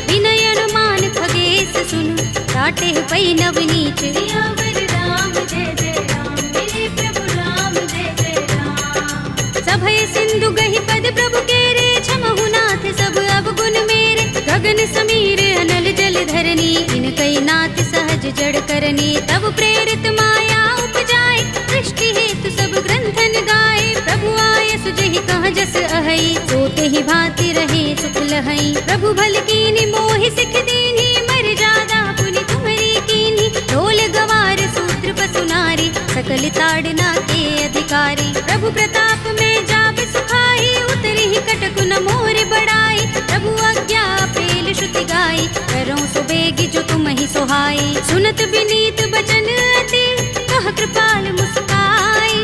विनय अनुमान खगेश सुन, काटे ही पै नवनीच। सियावर राम जय जय राम, मेरे प्रभु राम जय जय राम। सभय सिंधु गहि पद प्रभु केरे, छमहु नाथ सब अवगुण मेरे, गगन समीर अनल जल धरनी, इनकई नाथ सहज जड़ करनी, तब प्रेरित माया उपजाए, सृष्टि हेतु सब ग्रंथन गाए, प्रभु आय सुजहि कहाँ जस अहै, सोते ही भांति रहे सुख लहै, प्रभु भल कीनी मोहि सिख दीनी, मर जादा पुनि तुम्हरी कीनी, ढोल गवार सूत्र पसु नारी, सकल ताड़ना के अधिकारी, प्रभु प्रताप में जाप सुखाई, उतरी ही कटक न मोर बड़ाई, प्रभु आज्ञा पेल श्रुति गाई, करो सो बेगी जो तुम ही सोहाई, सुनत बिनीत बचन अति, कह कृपाल मुस्काई,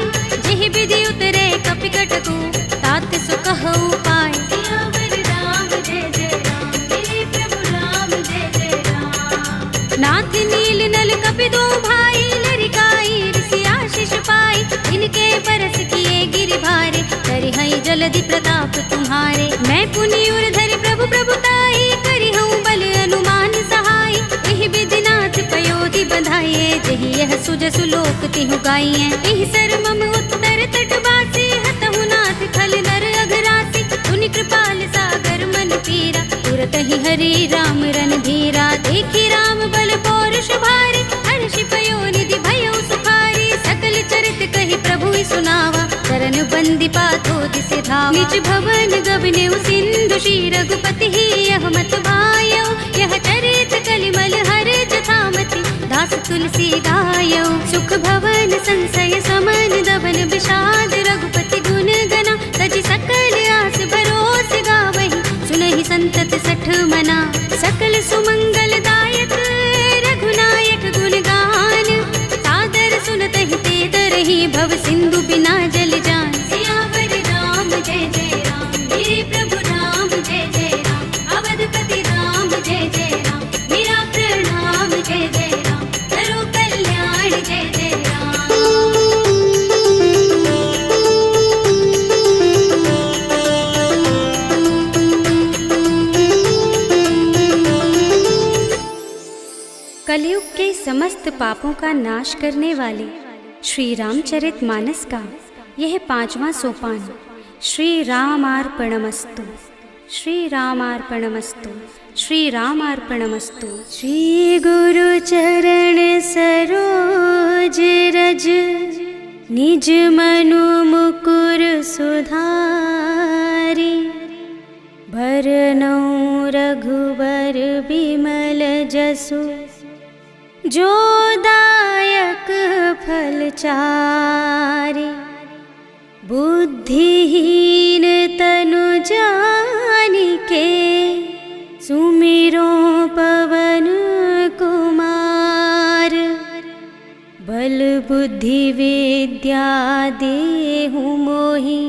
जेहि विधि उतरे कपि कटकु, तात सो कहु पाय। सियावर राम जय जय राम, मेरे प्रभु राम जय जय राम। नाथ नील नल कपि दो भाई, लरिकाई ऋषि आशीष पाई, इनके बरस किए गिरि भारे, करि हई जलधि प्रताप तुम्हारे, मैं पुनि उर धरि प्रभु प्रभुताई, करि हूँ बल अनुमान सहाय, एहि विधि नाथ पयोधि बंधाइए, जहि यह सुजसु लोक तिहु गाइए, एहि सर मम उत्तर तट बासी, हतहु नाथ खल नर अघरासी, पुनि कृपाल सागर मन पीरा, तुरत ही हरि राम रन धीरा, देखी राम बल पौरुष भारी, हर्षि पयोनिधि भयो सुखारी, सकल चरित कहि प्रभु सुनावा, चरण बंदी पाथो दिसे धावा, निज भवन गबने सिंधु श्री रघुपति ही, यह मत भायो, यह चरित कलिमल हर जथामति, दास तुलसी गायो, सुख भवन संशय समन दबन विषाद, रघुपति गुण गना, तजि सकल आस भरोस गावहि, सुनहि संतत सठ मना, सकल सुमंगल दायक रघुनायक गुण गान, सादर सुनतहि ते तरहि, भव सिंधु बिना जल जान। सियावर राम जय जय राम, मेरे प्रभु राम जय जय राम, अवधपति राम जय जय राम, मेरा प्रणाम जय जय राम, करो कल्याण जय जय राम। कलयुग के समस्त पापों का नाश करने वाले श्री रामचरित मानस का यह 5वां सोपान, श्री रामार्पणमस्तु, श्री रामार्पणमस्तु, श्री रामार्पणमस्तु। श्री गुरु चरण सरोज रज, निज मनु मुकुर सुधारी, भरनौ रघुबर बिमल जसु, जो दायक फल चारि, बुद्धिहीन तनु जानिके, सुमिरो पवन कुमार, बल बुद्धि विद्या देहु मोहि,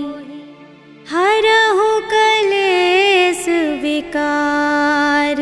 हरहु कलेस विकार।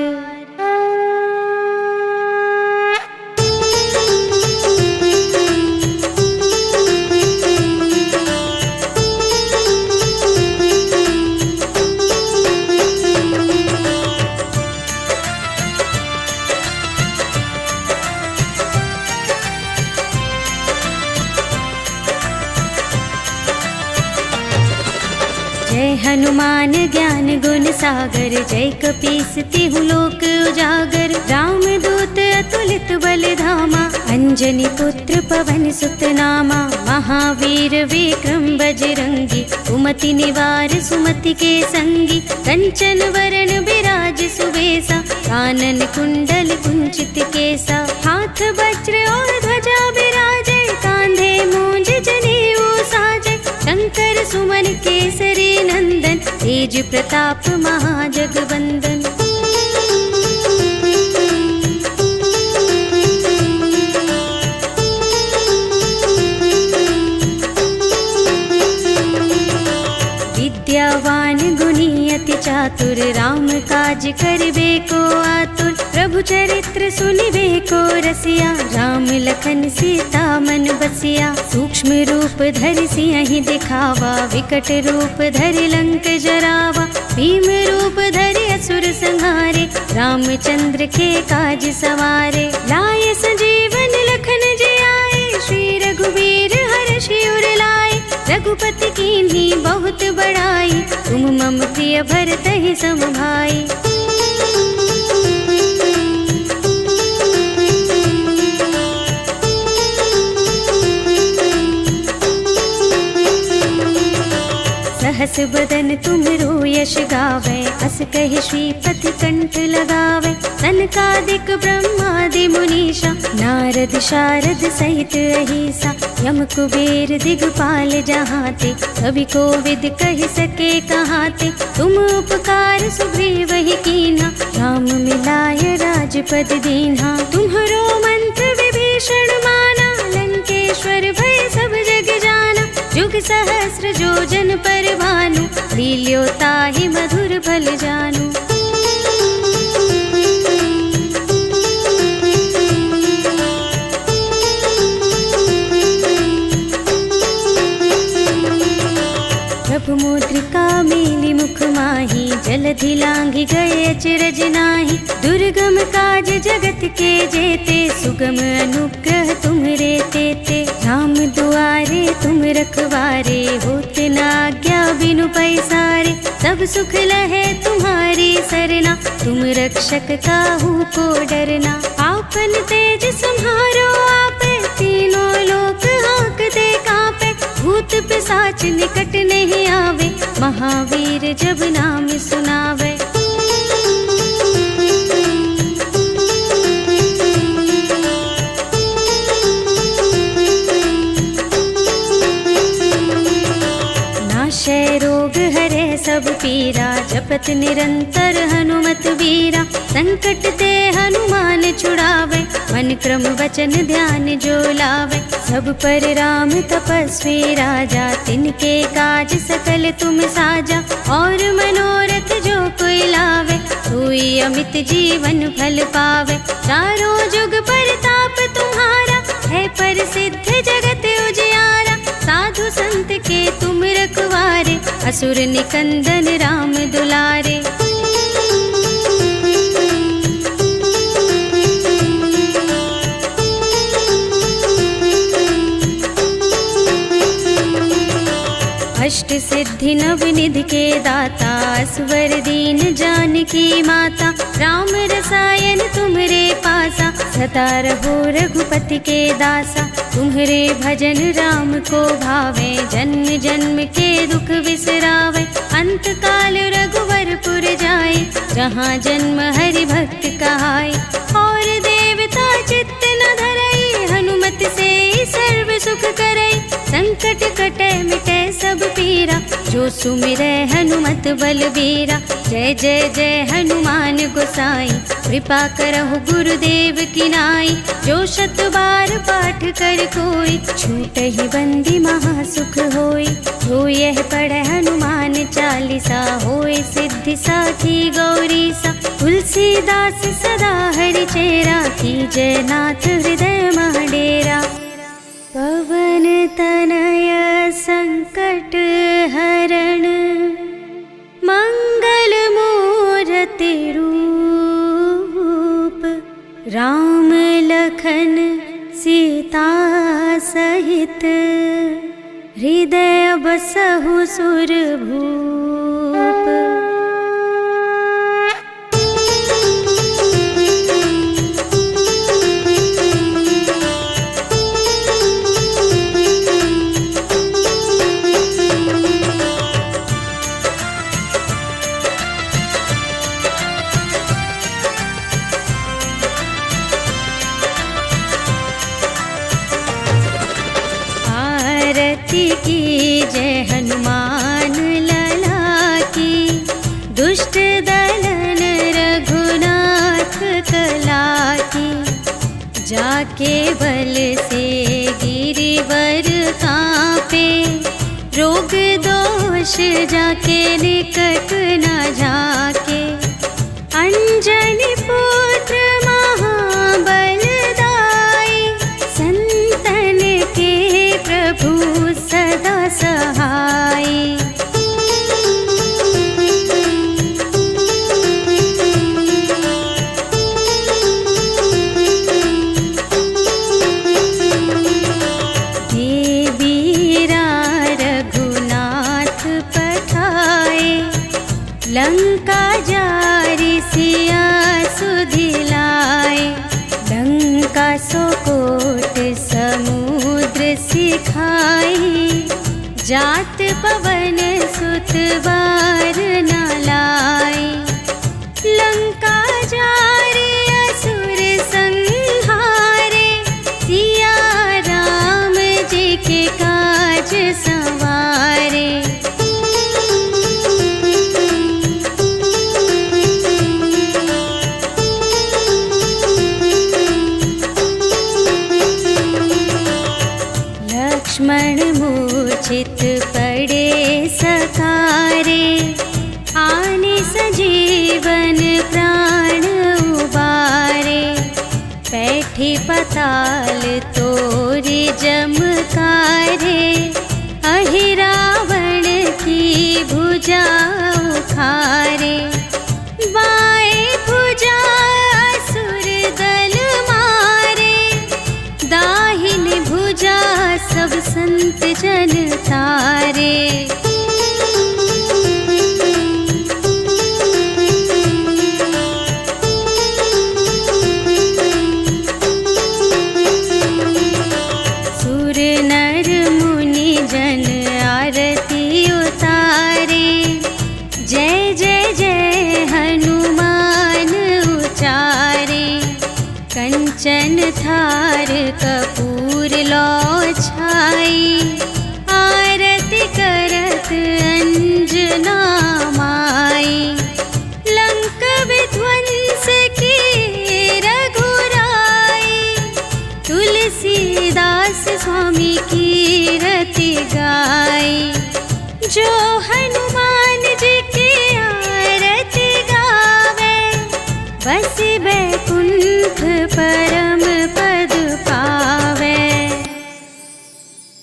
जय हनुमान ज्ञान गुण सागर, जय कपीस तिहु लोक उजागर, राम दूत अतुलित बल धामा, अंजनी पुत्र पवन सुत नामा, महावीर विक्रम बजरंगी, कुमति निवार सुमति के संगी, कंचन वरण बिराज सुबेसा, कानन कुंडल कुंचित केसा, हाथ वज्र और ध्वजा बिराजे, कांधे मूंज जनेऊ साजे, शंख कर सुमन केसरी नंदन, तेज प्रताप महाजगवंदन। विद्यावान गुणी अति चातुर, राम काज करबे को आतुर। प्रभु चरित्र सुनिबे को रसिया, राम लखन सीता मन बसिया। सूक्ष्म रूप धरि सियहि दिखावा, विकट रूप धरि लंक जरावा। भीम रूप धरि असुर संहारे, रामचंद्र के काज सवारे। लाए संजीवन लखन जियाए, श्री रघुवीर हर्षि उर लाए। रघुपति कीन्ही बहुत बड़ाई, तुम मम प्रिय भरतहि सम भाई। सहस बदन तुमरो यश गावे, अस कहि श्रीपति कंठ लगावे। सनकादिक ब्रह्मादि मुनीषा, नारद शारद सहित अहिसा। यम कुबेर दिगपाल जहाते, कवि कोविद कहि सके कहाते। तुम उपकार सुग्रीवहि कीन्हा, राम मिलाय राजपद दीन्हा। तुम्हरो मंत्र विभीषण माना, लंकेश्वर भय सब जग जाना। जुग सहस्र जो जन पर भानु, लील्यो ताहि मधुर फल जानु। प्रभु मुद्रिका मेलि मुख माहि, जलधि लांघि गए अचरज नाहि। दुर्गम काज जगत के जेते, सुगम अनुग्रह तुम्हरे तेते। राम दुआरे तुम रखवारे, होते न आज्ञा बिनु पैसारे। सब सुख लहे तुम्हारी सरना, तुम रक्षक काहू को डरना। आपन तेज सम्हारो आपे, तीनों लोक हांकते कांपे। भूत पिशाच निकट नहीं आवे, महावीर जब नाम सुनावे। नाशय रोग हरे सब पीरा, जपत निरंतर हनुमत बीरा। संकट ते हनुमान छुड़ावे, मन क्रम वचन ध्यान जो लावे। सब पर राम तपस्वी राजा, तिनके काज सकल तुम साजा। और मनोरथ जो कोई लावे, सोई अमित जीवन फल पावे। चारों जुग परताप तुम्हारा, है प्रसिद्ध जगत उजियारा। साधु संत के तुम रखवारे, असुर निकंदन राम दुलारे। अष्ट सिद्धि नव निधि के दाता, असवर दीन जानकी माता। राम रसायन तुम्हरे पासा, सदा रहो रघुपति के दासा। तुम्हरे भजन राम को भावे, जन्म जन्म के दुख बिसरावे। अंत काल रघुवरपुर जाए, जहाँ जन्म हरि भक्त कहाए। और देवता चित्त न धरई, हनुमत से सर्व सुख करई। संकट कटे मिटे सब पीरा, जो सुमिरै हनुमत बलबीरा। जय जय जय हनुमान गोसाई, कृपा करहु गुरुदेव की नाई। जो शत बार पाठ कर कोई, छूटहि बंदी महासुख होई। जो यह पढ़े हनुमान चालीसा, होय सिद्धि साखी गौरीसा। तुलसीदास सदा हरि चेरा, कीजय नाथ हृदय मह डेरा। पवन तनय संकट हरण, मंगल मूरति रूप। राम लखन सीता सहित, हृदय बसहु सुरभूप। की जय हनुमान केवल से गिरिवर कांपे, रोग दोष जाके निकट न झाके। अंजनी पुत्र महाबलदाई, संतन के प्रभु सदा सहाय। लंका जारी सिया सुधिलाए, लंका सोकोट समुद्र सिखाई। जात पवन सुत बार न लाए, लंका जारी असुर संहारे। सिया राम जी के काज संवारे। लक्ष्मण मूर्छित पड़े सकारे, आने सजीवन प्राण उबारे। बैठी पताल तोरी जमकारे, अहि रावण की भुजा उखारे। बाएं भुजा असुर दल मारे, दाहिनी भुजा सब संत जन तारे। सुर नर मुनि जन आरती उतारे, जय जय जय हनुमान उचारे। कंचन थार कपूर लो छाई, आरती करत अंजना माई। लंक विध्वंस की रघुराई, तुलसीदास स्वामी की रति गाई। जो हनुमान जी की आरती गावे, बस बैकुंठ पर